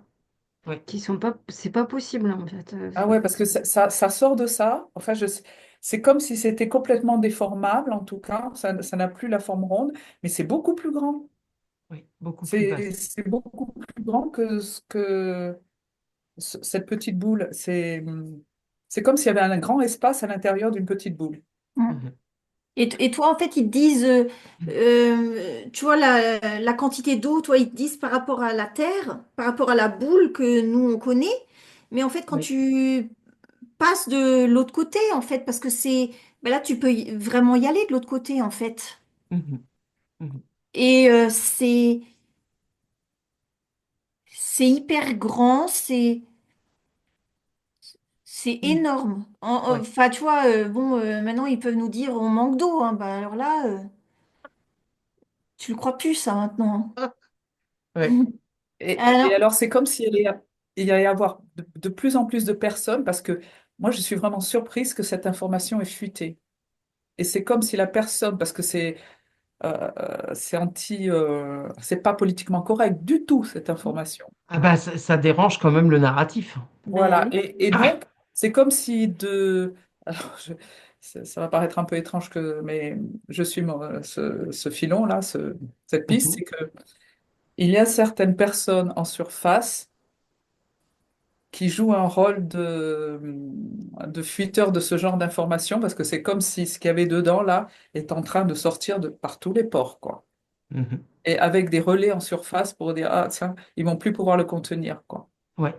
Ouais. Qui sont pas, c'est pas possible en fait. Ah ouais, parce que ça sort de ça. Enfin, c'est comme si c'était complètement déformable, en tout cas. Ça n'a plus la forme ronde, mais c'est beaucoup plus grand. Oui, beaucoup plus vaste. C'est beaucoup plus grand que cette petite boule. C'est comme s'il y avait un grand espace à l'intérieur d'une petite boule. Mm. Mhm. Et toi, en fait, ils te disent, tu vois, la quantité d'eau, toi, ils te disent par rapport à la terre, par rapport à la boule que nous, on connaît. Mais en fait, quand Oui, tu passes de l'autre côté, en fait, parce que bah là, tu peux vraiment y aller de l'autre côté, en fait. Mhm, mhm. Et c'est hyper grand, c'est Oui, énorme. ouais, Enfin, tu vois, bon, maintenant, ils peuvent nous dire on manque d'eau, hein. Bah, alors là, tu le crois plus, ça, maintenant. ouais. Et Alors, alors, c'est comme il allait y avoir de plus en plus de personnes, parce que moi, je suis vraiment surprise que cette information ait fuité. Et c'est comme si la personne, parce que c'est pas politiquement correct du tout, cette information. Ah bah ça dérange quand même le narratif. ben Voilà. oui. Et Ah, donc, c'est comme si alors, ça va paraître un peu étrange mais je suis ce filon-là, cette piste, mhm, c'est que il y a certaines personnes en surface qui jouent un rôle de fuiteur de ce genre d'informations, parce que c'est comme si ce qu'il y avait dedans, là, est en train de sortir par tous les pores, quoi. mhm. Et avec des relais en surface pour dire, ah, ça, ils vont plus pouvoir le contenir, quoi. Ouais.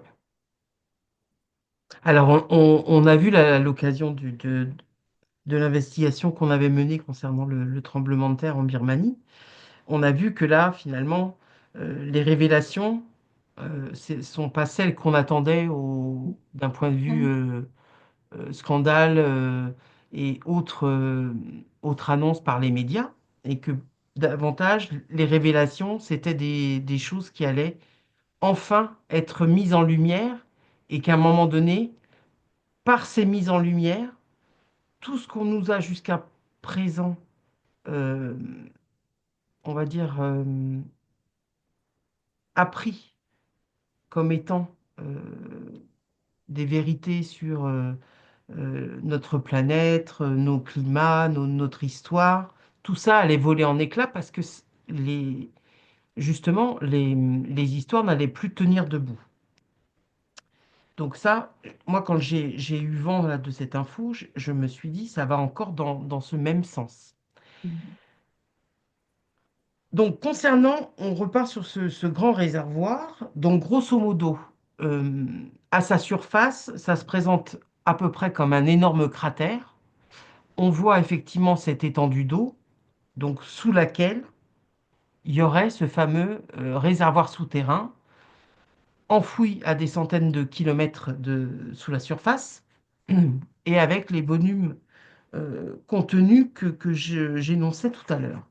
Alors on a vu à l'occasion de l'investigation qu'on avait menée concernant le tremblement de terre en Birmanie, on a vu que là, finalement, les révélations sont pas celles qu'on attendait d'un point de vue scandale et autres annonces par les médias, et que davantage les révélations, c'était des choses qui allaient enfin être mises en lumière, et qu'à un moment donné, par ces mises en lumière, tout ce qu'on nous a jusqu'à présent, euh, on va dire, appris comme étant des vérités sur notre planète, nos climats, notre histoire, tout ça allait voler en éclats parce que justement, les histoires n'allaient plus tenir debout. Donc ça, moi, quand j'ai eu vent là, de cette info, je me suis dit, ça va encore dans ce même sens. Mhm. Donc, concernant, on repart sur ce grand réservoir. Donc, grosso modo, euh, à sa surface, ça se présente à peu près comme un énorme cratère. On voit effectivement cette étendue d'eau, donc sous laquelle il y aurait ce fameux réservoir souterrain, enfoui à des centaines de kilomètres sous la surface, et avec les volumes contenus que j'énonçais tout à l'heure.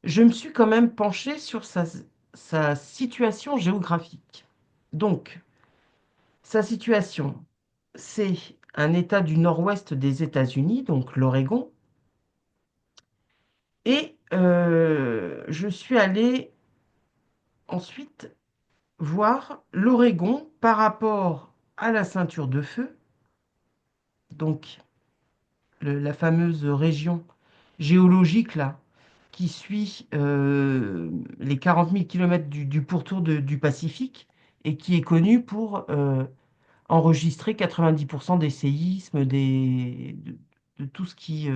Je me suis quand même penché sur sa situation géographique. Donc, sa situation, c'est un État du nord-ouest des États-Unis, donc l'Oregon, et je suis allé ensuite voir l'Oregon par rapport à la ceinture de feu, donc la fameuse région géologique là, qui suit les 40 000 km du pourtour du Pacifique et qui est connue pour enregistrer 90% des séismes, de tout ce qui,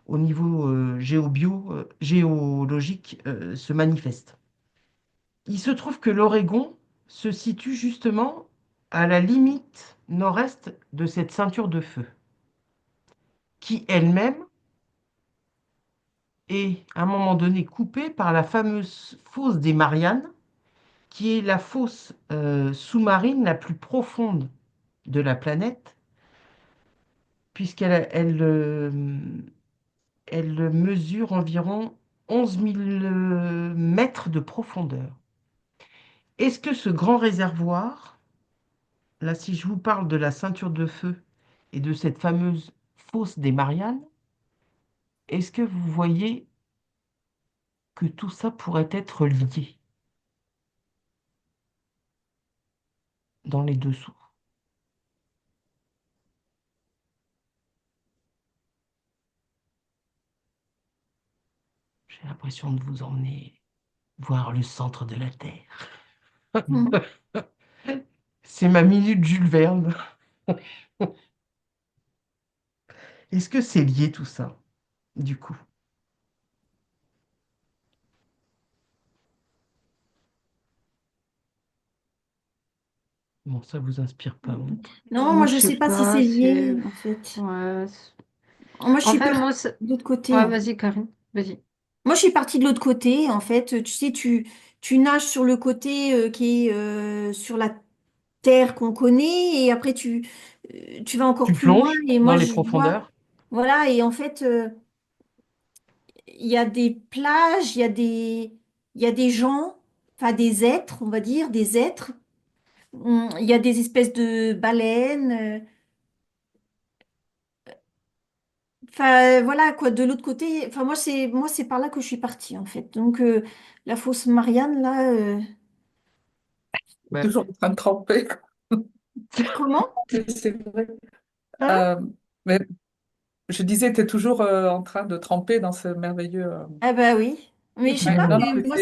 au niveau géologique, se manifeste. Il se trouve que l'Oregon se situe justement à la limite nord-est de cette ceinture de feu, qui elle-même est à un moment donné coupée par la fameuse fosse des Mariannes, qui est la fosse sous-marine la plus profonde de la planète, puisqu'elle mesure environ 11 000 mètres de profondeur. Est-ce que ce grand réservoir, là, si je vous parle de la ceinture de feu et de cette fameuse fosse des Mariannes, est-ce que vous voyez que tout ça pourrait être lié dans les dessous? J'ai l'impression de vous emmener voir le centre de la Terre. Mm. C'est ma minute Jules Verne. Est-ce que c'est lié tout ça, du coup? Bon, ça vous inspire pas, hein? Non, Moi, moi, je je sais sais pas si pas, c'est c'est... lié, en fait. Ouais, Moi, je suis Enfin, partie moi, de l'autre côté, ouais, en fait. vas-y, Karine, vas-y. Moi, je suis partie de l'autre côté, en fait. Tu sais, tu nages sur le côté qui est sur la terre qu'on connaît, et après, tu vas encore Tu plus loin. plonges Et dans moi, les je vois, profondeurs? voilà, et en fait, il y a des plages, il y a des gens, enfin des êtres, on va dire, des êtres. Il y a des espèces de baleines. Enfin, voilà, quoi, de l'autre côté, enfin, moi, c'est par là que je suis partie, en fait. Donc, la fosse Marianne, là, Ouais. Toujours en train de tremper. comment? C'est vrai. Hein? Euh, mais je disais, tu es toujours en train de tremper dans ce merveilleux. Ah bah oui. Mais je sais Ouais, pas, non, non, mais mais moi,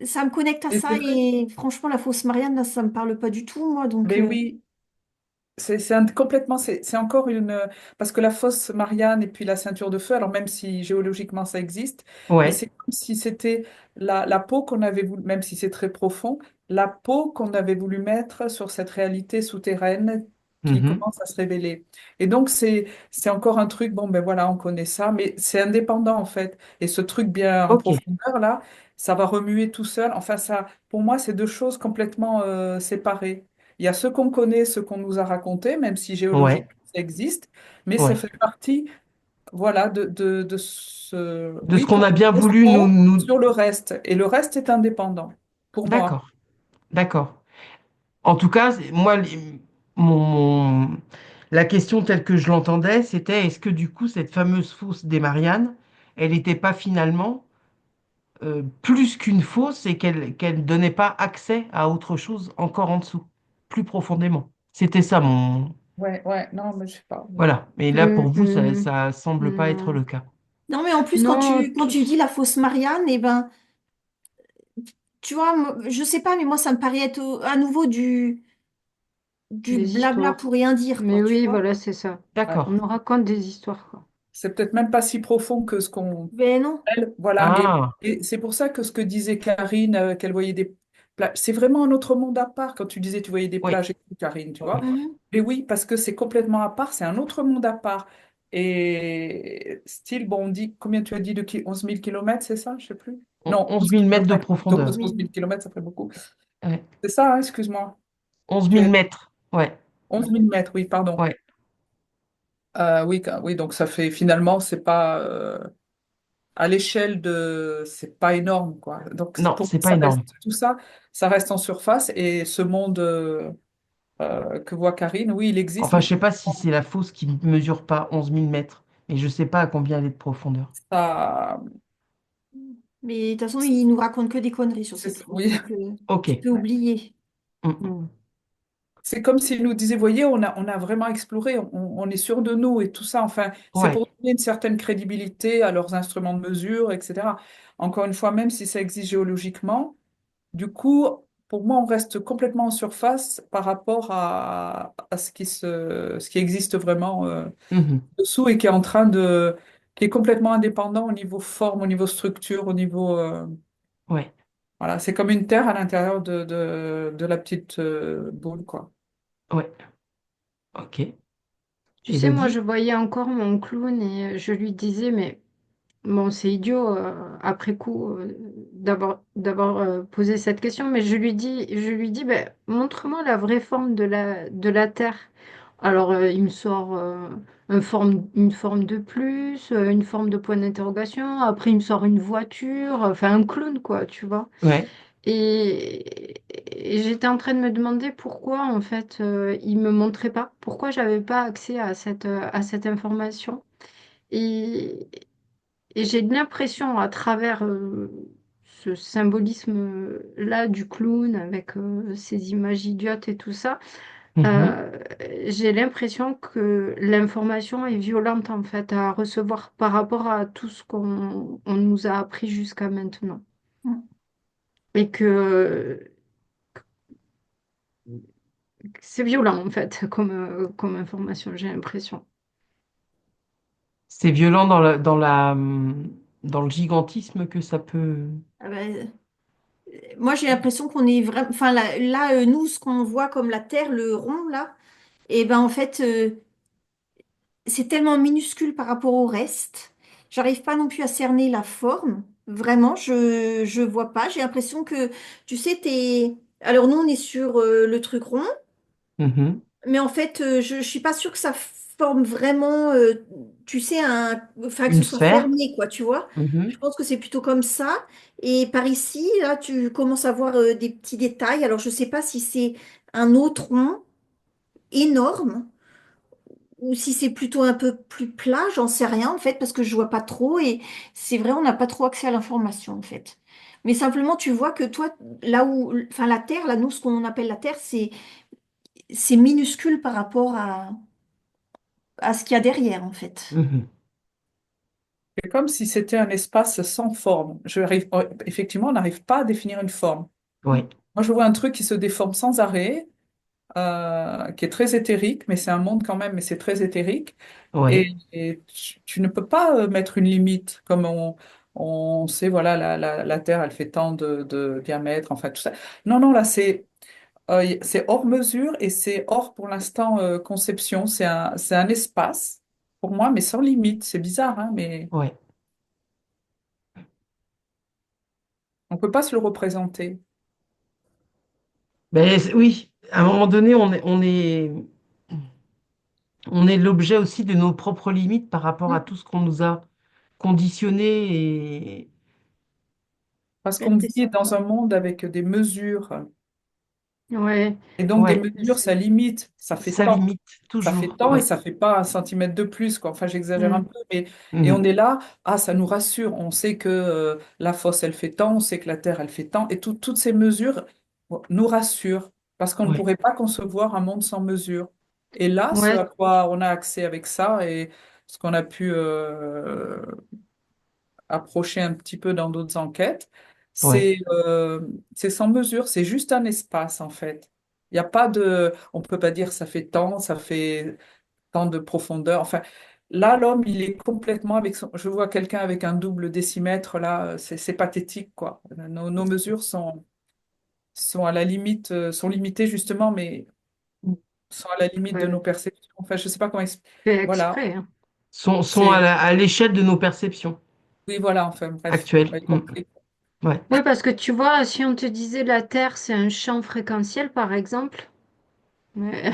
ça me connecte à ça, c'est vrai. et franchement, la fosse Marianne, là, ça me parle pas du tout, moi, donc, Mais oui, complètement, c'est encore parce que la fosse Marianne et puis la ceinture de feu, alors même si géologiquement ça existe, mais Ouais. c'est comme si c'était la peau qu'on avait voulu, même si c'est très profond, la peau qu'on avait voulu mettre sur cette réalité souterraine qui Mhm. commence à se révéler. Et donc c'est encore un truc, bon ben voilà, on connaît ça, mais c'est indépendant en fait. Et ce truc bien en Ok. profondeur là, ça va remuer tout seul. Enfin ça, pour moi, c'est deux choses complètement séparées. Il y a ce qu'on connaît, ce qu'on nous a raconté, même si Ouais. géologiquement ça existe, mais ça Ouais. fait partie, voilà, de ce, De ce oui, qu'on comme a bien ce voulu pont nous... sur le reste. Et le reste est indépendant, pour moi. D'accord. D'accord. En tout cas, moi, la question telle que je l'entendais, c'était est-ce que du coup, cette fameuse fosse des Mariannes, elle n'était pas finalement plus qu'une fosse et qu'elle ne donnait pas accès à autre chose encore en dessous, plus profondément. C'était ça mon... Ouais, ouais, non, mais je sais pas. Voilà. Mais là, pour vous, Hum, ça semble pas être non. le cas. non, mais en plus, quand Non, tu, quand tu dis la fosse Marianne, eh ben, tu vois, je sais pas, mais moi, ça me paraît être à nouveau du des blabla histoires. pour rien dire, quoi, Mais tu oui, vois. voilà, c'est ça. Ouais. On D'accord. nous raconte des histoires, quoi. C'est peut-être même pas si profond que ce qu'on Ben non. voilà, Ah, et c'est pour ça que ce que disait Karine, qu'elle voyait des plages, c'est vraiment un autre monde à part quand tu disais tu voyais des oui. plages et tout, Karine, tu vois. Mhm. Mais oui, parce que c'est complètement à part, c'est un autre monde à part. Et style, bon, on dit, combien tu as dit de 11 000 kilomètres, c'est ça? Je sais plus. Non, 11 11 000 mètres de kilomètres. Donc profondeur. 11 Oui. 000 kilomètres, ça fait beaucoup. Ouais. C'est ça, hein, excuse-moi. 11 Tu 000 as mètres. Ouais. 11 000 mètres, oui, pardon. Ouais. Oui, oui, donc ça fait finalement, c'est pas. À l'échelle de, c'est pas énorme, quoi. Donc Non, pour moi, c'est pas ça énorme. reste tout ça, ça reste en surface et ce monde que voit Karine, oui, il existe, Enfin, mais je sais pas si c'est la fosse qui ne mesure pas 11 000 mètres. Et je sais pas à combien elle est de profondeur. ça, Mais de toute façon, il nous raconte que des conneries sur cette fosse, oui, donc Ok. tu peux oublier. Mm. Mm. c'est comme s'il nous disait, voyez, on a vraiment exploré, on est sûr de nous et tout ça. Enfin, c'est Ouais. pour donner une certaine crédibilité à leurs instruments de mesure, etc. Encore une fois, même si ça existe géologiquement. Du coup, pour moi, on reste complètement en surface par rapport à ce qui existe vraiment Mhm. dessous et qui est en train de, qui est complètement indépendant au niveau forme, au niveau structure, au niveau, Ouais. voilà, c'est comme une terre à l'intérieur de la petite boule, quoi. Ouais. Ok. Tu sais, moi, Élodie? je voyais encore mon clown et je lui disais, mais bon, c'est idiot après coup d'avoir posé cette question, mais je lui dis, ben, montre-moi la vraie forme de la Terre. Alors, il me sort une forme de plus, une forme de point d'interrogation. Après, il me sort une voiture, enfin un clown, quoi, tu vois. Ouais. Et j'étais en train de me demander pourquoi, en fait, il me montrait pas, pourquoi j'avais pas accès à cette information. Et, et j'ai l'impression, à travers ce symbolisme-là du clown, avec ces images idiotes et tout ça, Mhm. euh, j'ai l'impression que l'information est violente, en fait, à recevoir par rapport à tout ce qu'on nous a appris jusqu'à maintenant. Mm. Et que c'est violent, en fait, comme information, j'ai l'impression. C'est violent dans le gigantisme que ça peut. Ah ben, moi, j'ai l'impression qu'on est vraiment. Enfin, là, nous, ce qu'on voit comme la Terre, le rond, là, et ben en fait, c'est tellement minuscule par rapport au reste. J'arrive pas non plus à cerner la forme. Vraiment, je vois pas. J'ai l'impression que, tu sais, Alors nous, on est sur le truc rond, Mhm. mais en fait, je suis pas sûre que ça forme vraiment, tu sais, enfin, que ce Une soit sphère. fermé, quoi, tu vois. Je Mhm. pense que c'est plutôt comme ça. Et par ici, là, tu commences à voir des petits détails. Alors, je sais pas si c'est un autre rond énorme ou si c'est plutôt un peu plus plat, j'en sais rien en fait, parce que je vois pas trop et c'est vrai, on n'a pas trop accès à l'information en fait. Mais simplement, tu vois que toi, là où, enfin la Terre, là, nous, ce qu'on appelle la Terre, c'est minuscule par rapport à ce qu'il y a derrière en fait. Mhm. C'est comme si c'était un espace sans forme. Effectivement, on n'arrive pas à définir une forme. Ouais, Moi, je vois un truc qui se déforme sans arrêt, qui est très éthérique, mais c'est un monde quand même, mais c'est très éthérique. ouais, Et tu ne peux pas mettre une limite, comme on sait, voilà, la Terre, elle fait tant de diamètre, enfin tout ça. Non, non, là, c'est hors mesure et c'est hors, pour l'instant, conception. C'est un espace, pour moi, mais sans limite. C'est bizarre, hein, mais ouais. on ne peut pas se le représenter. Ben, oui, à un moment donné, on est l'objet aussi de nos propres limites par rapport à Mm. tout ce qu'on nous a conditionné et Parce Ouais, qu'on c'est vit ça. dans un monde avec des mesures. Ouais, Et donc, des ouais, mesures, ça limite. Ça fait ça tant. limite Ça fait toujours. tant et Ouais. ça fait pas un centimètre de plus, quoi. Enfin, j'exagère un Mm. peu, mais et on Mhm. est là, ah, ça nous rassure. On sait que la fosse, elle fait tant, on sait que la terre, elle fait tant, et toutes ces mesures bon, nous rassurent parce qu'on ne Ouais, pourrait pas concevoir un monde sans mesure. Et là, ce ouais, à quoi on a accès avec ça et ce qu'on a pu approcher un petit peu dans d'autres enquêtes, ouais, c'est sans mesure, c'est juste un espace en fait. Il n'y a pas de, on peut pas dire ça fait tant, ça fait tant de profondeur. Enfin, là, l'homme, il est complètement avec son... Je vois quelqu'un avec un double décimètre, là, c'est pathétique, quoi. Nos mesures sont à la limite, sont limitées justement, mais sont à la limite de ouais. nos perceptions. Enfin, je sais pas comment expliquer. Fait Voilà, exprès, hein. sont c'est... à l'échelle de nos perceptions Oui, voilà, enfin, bref, vous actuelles. m'avez compris. Ouais, Oui, parce que tu vois, si on te disait la Terre, c'est un champ fréquentiel, par exemple, mais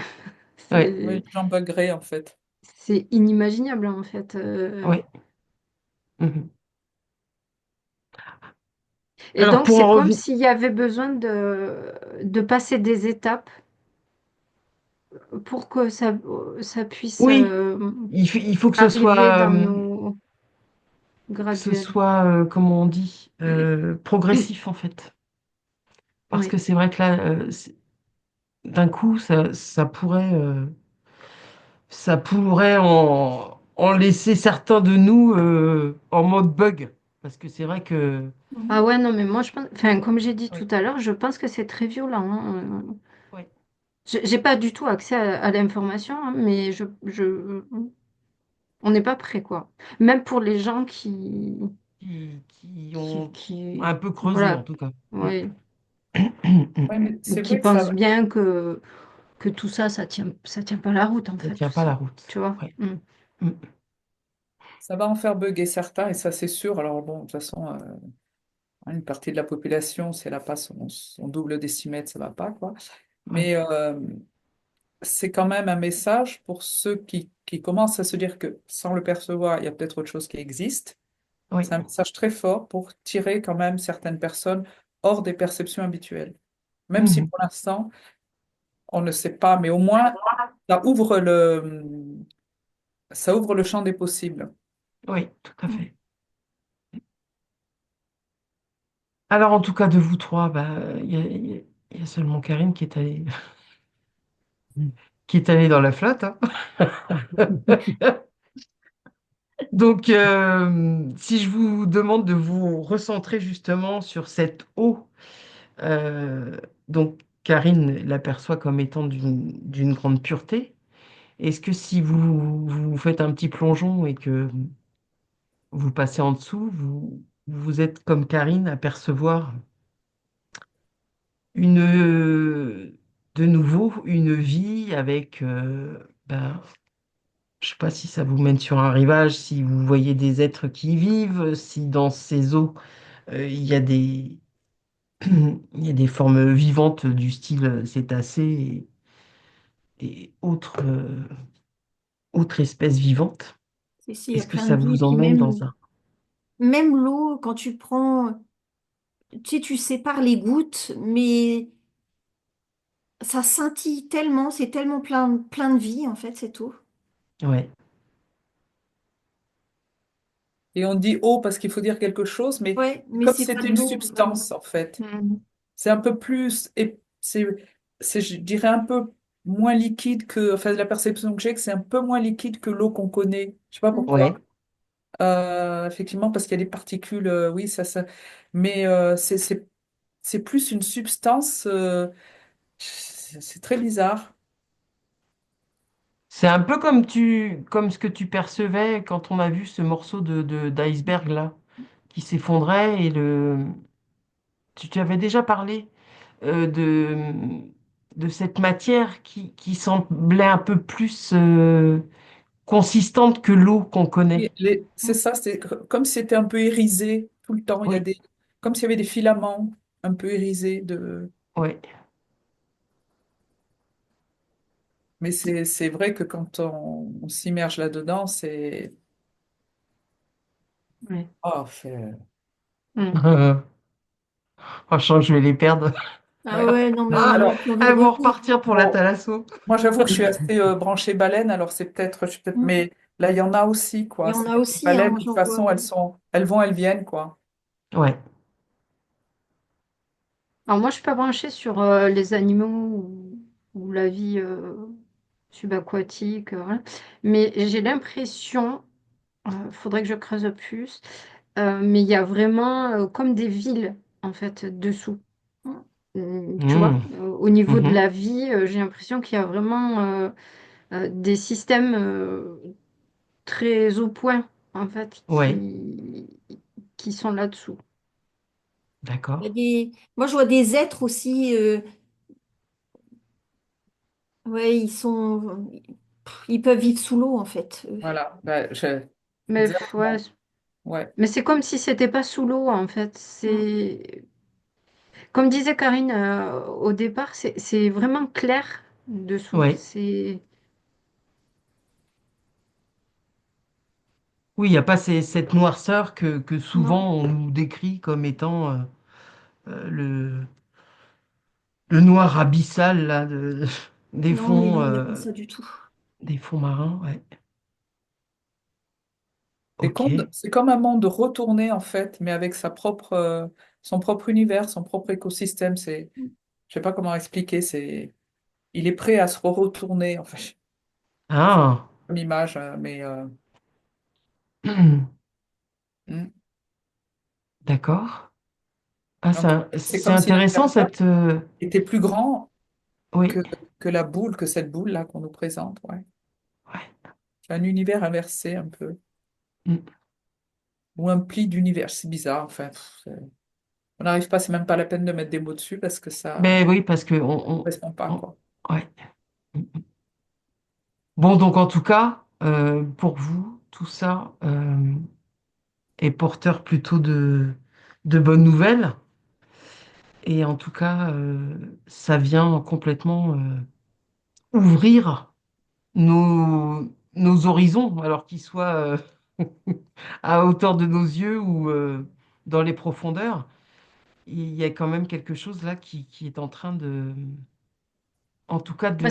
ouais, Oui, c'est j'en buggerais, en fait. c'est inimaginable en fait. ouais. Mhm. Et Alors donc, pour c'est en comme revenir, s'il y avait besoin de passer des étapes pour que ça puisse oui, il faut arriver dans nos que ce graduels. soit, comment on dit, progressif en fait. Parce Oui. que c'est vrai que là, d'un coup, ça pourrait en laisser certains de nous en mode bug. Parce que c'est vrai que, Ah ouais, non, mais moi, je pense, enfin, comme j'ai dit tout ouais, à l'heure, je pense que c'est très violent, hein. ouais, J'ai pas du tout accès à l'information, hein, mais on n'est pas prêt, quoi. Même pour les gens qui ont un peu creusé en voilà, tout cas. Mm. ouais, Ouais, mais c'est qui vrai que pensent bien que tout ça, ça tient pas la route, en Ça fait, tient tout pas la ça. route. Tu vois? Ouais. Mm. Mm. ça va en faire bugger certains, et ça, c'est sûr. Alors, bon, de toute façon, une partie de la population, si elle n'a pas son double décimètre, ça va pas, quoi. Ouais. Mais c'est quand même un message pour ceux qui commencent à se dire que sans le percevoir, il y a peut-être autre chose qui existe. Oui. C'est un message très fort pour tirer quand même certaines personnes hors des perceptions habituelles. Même si Mhm. pour l'instant, on ne sait pas, mais au moins, ça ouvre le champ des possibles. Oui, tout à fait. Alors, en tout cas, de vous trois, bah, il y a seulement Karine qui est allée dans la flotte, hein. Donc, si je vous demande de vous recentrer justement sur cette eau, euh, donc Karine l'aperçoit comme étant d'une grande pureté, est-ce que si vous faites un petit plongeon et que vous passez en dessous, vous êtes comme Karine à percevoir de nouveau une vie avec ben, Je sais pas si ça vous mène sur un rivage, si vous voyez des êtres qui y vivent, si dans ces eaux, il y a des, il y a des formes vivantes du style cétacés et autres espèces vivantes. Si, il y a Est-ce que plein ça de vie. Et vous puis emmène dans un... même l'eau, quand tu prends, tu sais, tu sépares les gouttes, mais ça scintille tellement, c'est tellement plein de vie, en fait, cette eau. Ouais. Et on dit eau parce qu'il faut dire quelque chose, mais Ouais, mais comme c'est pas c'était de une l'eau. substance, en fait, Mhm. c'est un peu plus, et je dirais, un peu moins liquide que, enfin, la perception que j'ai, que c'est un peu moins liquide que l'eau qu'on connaît. Je sais pas Mm. pourquoi. Ouais. Effectivement, parce qu'il y a des particules, oui, ça. Mais c'est plus une substance, c'est très bizarre. C'est un peu comme ce que tu percevais quand on a vu ce morceau d'iceberg là, qui s'effondrait tu avais déjà parlé euh, de, de cette matière qui semblait un peu plus consistante que l'eau qu'on connaît. Et c'est ça, c'est comme si c'était un peu irisé tout le temps. Il y a Oui, des, comme s'il y avait des filaments un peu irisés ouais. mais c'est vrai que quand on s'immerge là-dedans, c'est, Ouais. oh, Mm. Franchement, je vais les perdre. Ah ouais. ouais, non, mais on Alors, n'a plus envie de Elles vont revenir. repartir pour la bon, thalasso. moi, j'avoue que je suis assez branchée baleine, alors Mm. mais là, il y en a aussi, Il quoi. y en C'est a les aussi, hein, baleines, moi de toute j'en façon, vois. elles vont, elles viennent, quoi. Ouais. Alors moi, je suis pas branchée sur les animaux ou la vie subaquatique, voilà. Mais j'ai l'impression, faudrait que je creuse plus, mais il y a vraiment comme des villes en fait dessous. Mm. Tu vois, Mmh. au niveau de Mhm. la vie, j'ai l'impression qu'il y a vraiment des systèmes très au point en fait Ouais, qui sont là-dessous. Il y a d'accord. moi je vois des êtres aussi, ouais, ils peuvent vivre sous l'eau en fait. Voilà. Mais ouais, Exactement. Ouais. mais c'est comme si c'était pas sous l'eau en fait. Mm. C'est comme disait Karine au départ, c'est vraiment clair dessous. Ouais. C'est Oui, il n'y a pas cette noirceur que Non, souvent on nous décrit comme étant euh, le, le noir abyssal là, non, mais non, il n'y a pas ça du tout. des fonds marins. Ouais. Ok. C'est comme un monde retourné, en fait, mais avec son propre univers, son propre écosystème. Je sais pas comment expliquer, il est prêt à se retourner, en fait, Ah, comme image, mais hmm. d'accord. Ah, Donc, c'est c'est comme si intéressant l'intérieur cette. était plus grand Oui. que, que la boule, que cette boule-là qu'on nous présente, ouais. Ouais. C'est un univers inversé un peu, Mm. ou un pli d'univers, c'est bizarre, enfin, on n'arrive pas, c'est même pas la peine de mettre des mots dessus parce que ça ne Ben oui, parce que correspond pas, quoi. ouais. Bon, donc en tout cas, pour vous, tout ça est porteur plutôt de bonnes nouvelles. Et en tout cas, ça vient complètement ouvrir nos horizons, alors qu'ils soient à hauteur de nos yeux ou dans les profondeurs. Il y a quand même quelque chose là qui est en train en tout cas, bah,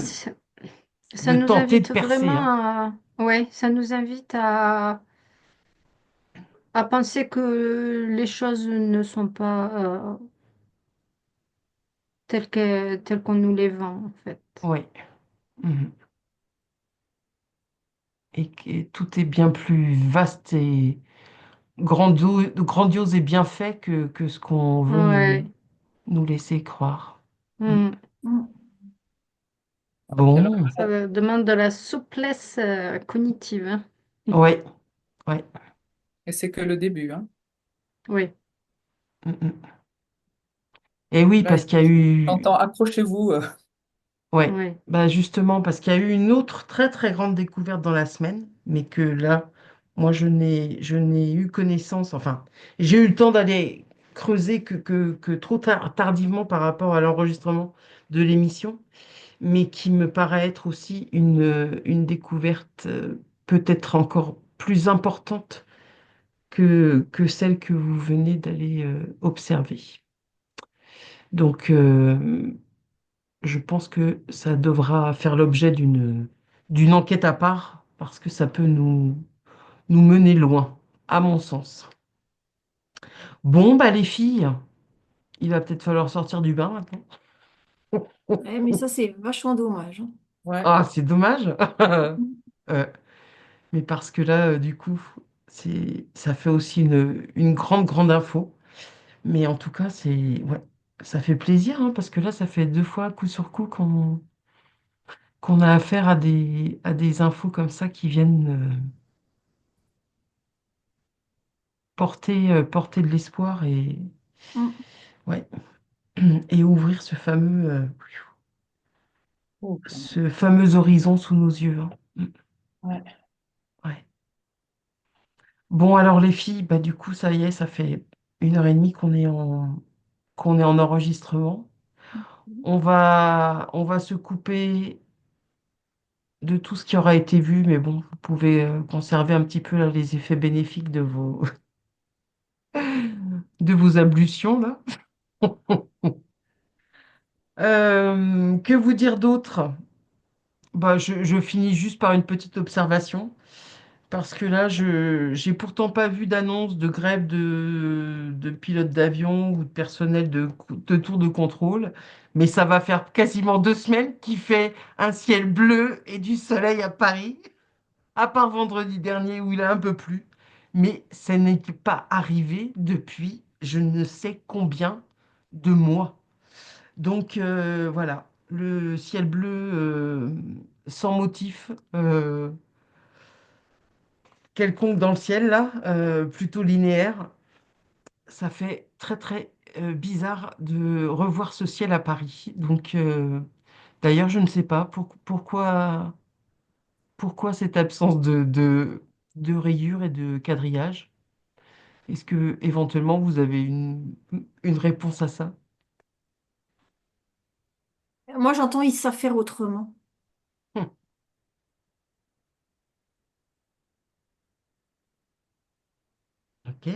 ça de nous tenter de invite percer, hein. vraiment à ouais, ça nous invite à penser que les choses ne sont pas telles qu'on nous les vend en fait. Ouais. Mhm. Et que tout est bien plus vaste et grandiose et bien fait que ce qu'on veut Ouais. nous laisser croire. Mm. Mm. Mm. Alors, Bon, Ça demande de la souplesse cognitive, hein. ouais, ouais. et c'est que le début, hein. Oui. Mm, mm. Et oui, Là, parce qu'il y a eu... j'entends accrochez-vous. Ouais, Ouais. bah justement, parce qu'il y a eu une autre très très grande découverte dans la semaine, mais que là, moi, je n'ai eu connaissance, enfin, j'ai eu le temps d'aller creuser que trop tardivement par rapport à l'enregistrement de l'émission, mais qui me paraît être aussi une découverte peut-être encore plus importante que celle que vous venez d'aller observer. Donc, je pense que ça devra faire l'objet d'une enquête à part parce que ça peut nous mener loin, à mon sens. Bon, bah les filles, il va peut-être falloir sortir du bain maintenant. Ouais, mais ça, c'est vachement dommage, hein. Ouais. Ah, c'est dommage. Euh, mais parce que là, du coup, ça fait aussi une grande, grande info. Mais en tout cas, ouais, ça fait plaisir, hein, parce que là, ça fait deux fois, coup sur coup, qu'on a affaire à des infos comme ça qui viennent porter de l'espoir et, Mm. ouais, et ouvrir Oh, quand même. ce fameux horizon sous nos yeux, hein. Ouais. Ouais. Bon, alors les filles, bah, du coup, ça y est, ça fait 1 heure et demie qu'on est en enregistrement. On va se couper de tout ce qui aura été vu, mais bon, vous pouvez conserver un petit peu là, les effets bénéfiques de vos ablutions, là. Que vous dire d'autre? Bah, je finis juste par une petite observation, parce que là, j'ai pourtant pas vu d'annonce de grève de pilotes d'avion ou de personnel de tour de contrôle, mais ça va faire quasiment 2 semaines qu'il fait un ciel bleu et du soleil à Paris, à part vendredi dernier où il a un peu plu. Mais ça n'est pas arrivé depuis je ne sais combien de mois. Donc voilà, le ciel bleu sans motif quelconque dans le ciel, là, plutôt linéaire, ça fait très très bizarre de revoir ce ciel à Paris. Donc d'ailleurs, je ne sais pas pourquoi cette absence de rayures et de quadrillage. Est-ce que éventuellement vous avez une réponse à ça? Moi, j'entends, ils savent faire autrement. Hum, ok.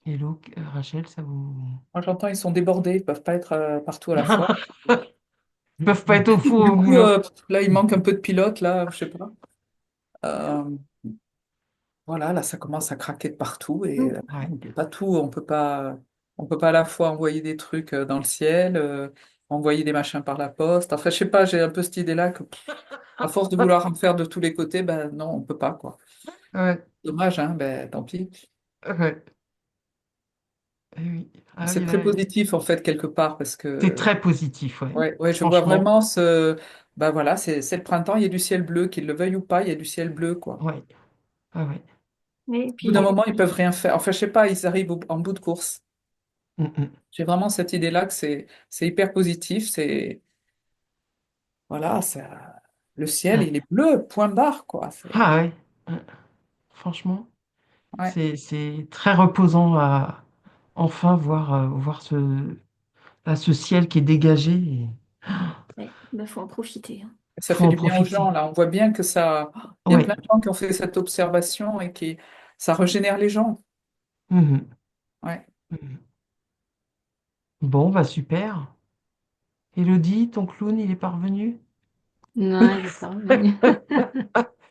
Hello, Rachel, ça vous... Moi, j'entends, ils sont débordés, ils peuvent pas être partout à la fois. Ils peuvent pas être au four Du au coup, moulin. là, il manque un peu de pilote, là, je sais pas. Euh, voilà, là, ça commence à craquer de partout et Mm. on Ouais. peut pas tout, on peut pas à la fois envoyer des trucs dans le ciel, envoyer des machins par la poste. Enfin, je sais pas, j'ai un peu cette idée-là que, à force de vouloir en faire de tous les côtés, ben non, on peut pas, quoi. Ouais. Dommage, hein, ben tant pis. Ouais. Eh oui. Ah C'est oui, très là, positif, en fait, quelque part, parce c'est que, très positif, ouais. ouais, ouais, je vois Franchement, vraiment ben voilà, c'est le printemps, il y a du ciel bleu, qu'ils le veuillent ou pas, il y a du ciel bleu, quoi. ouais. Ah ouais. Et Au bout d'un puis, moment, ils peuvent rien faire. Enfin, je sais pas, ils arrivent en bout de course. Mm, mm. J'ai vraiment cette idée-là que c'est hyper positif. Voilà, le ciel, il est bleu, point barre, quoi. Ah ouais. Franchement, Ouais. c'est très reposant à enfin voir ce ciel qui est dégagé. Et ouais, bah, faut en profiter, hein. Ça faut fait en du bien aux gens, profiter. là. On voit bien que il y a Ouais. plein de gens qui ont fait cette observation et ça régénère les gens. Mhm. Ouais. Mhm. Bon, bah super. Elodie, ton clown, il est parvenu? Non, il est pas revenu.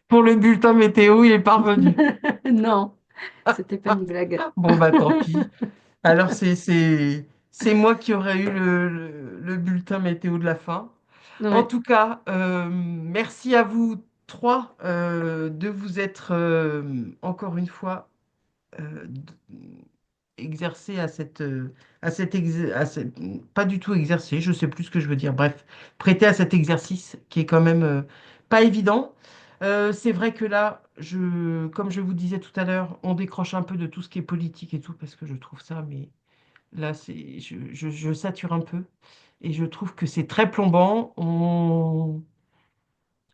Pour le bulletin météo, il est parvenu. Non, c'était pas une blague. Bon, bah tant pis. Alors, c'est moi qui aurais eu le bulletin météo de la fin. En Ouais. tout cas, merci à vous trois de vous être encore une fois exercé pas du tout exercé, je sais plus ce que je veux dire. Bref, prêter à cet exercice qui est quand même pas évident. C'est vrai que là, comme je vous disais tout à l'heure, on décroche un peu de tout ce qui est politique et tout parce que je trouve ça mais Là, je sature un peu et je trouve que c'est très plombant.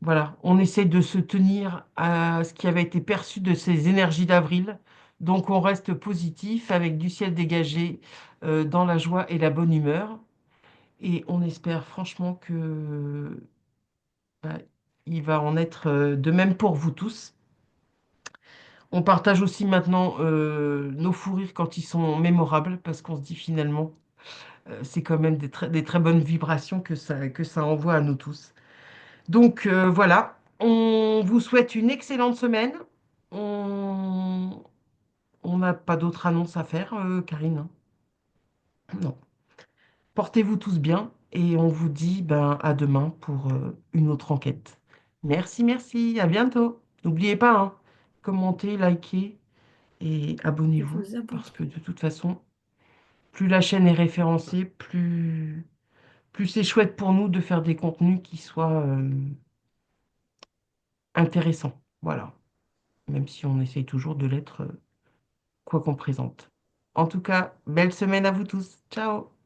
Voilà, on essaie de se tenir à ce qui avait été perçu de ces énergies d'avril. Donc, on reste positif avec du ciel dégagé, dans la joie et la bonne humeur. Et on espère franchement que bah, il va en être de même pour vous tous. On partage aussi maintenant nos fous rires quand ils sont mémorables, parce qu'on se dit finalement, c'est quand même des très bonnes vibrations que ça envoie à nous tous. Donc voilà, on vous souhaite une excellente semaine. On on n'a pas d'autres annonces à faire, Karine, hein. Non. Portez-vous tous bien et on vous dit ben, à demain pour une autre enquête. Merci, merci, à bientôt. N'oubliez pas, hein, commentez, likez et Et abonnez-vous vos abonnés. parce que de toute façon, plus la chaîne est référencée, plus c'est chouette pour nous de faire des contenus qui soient intéressants. Voilà, même si on essaye toujours de l'être, quoi qu'on présente. En tout cas, belle semaine à vous tous. Ciao!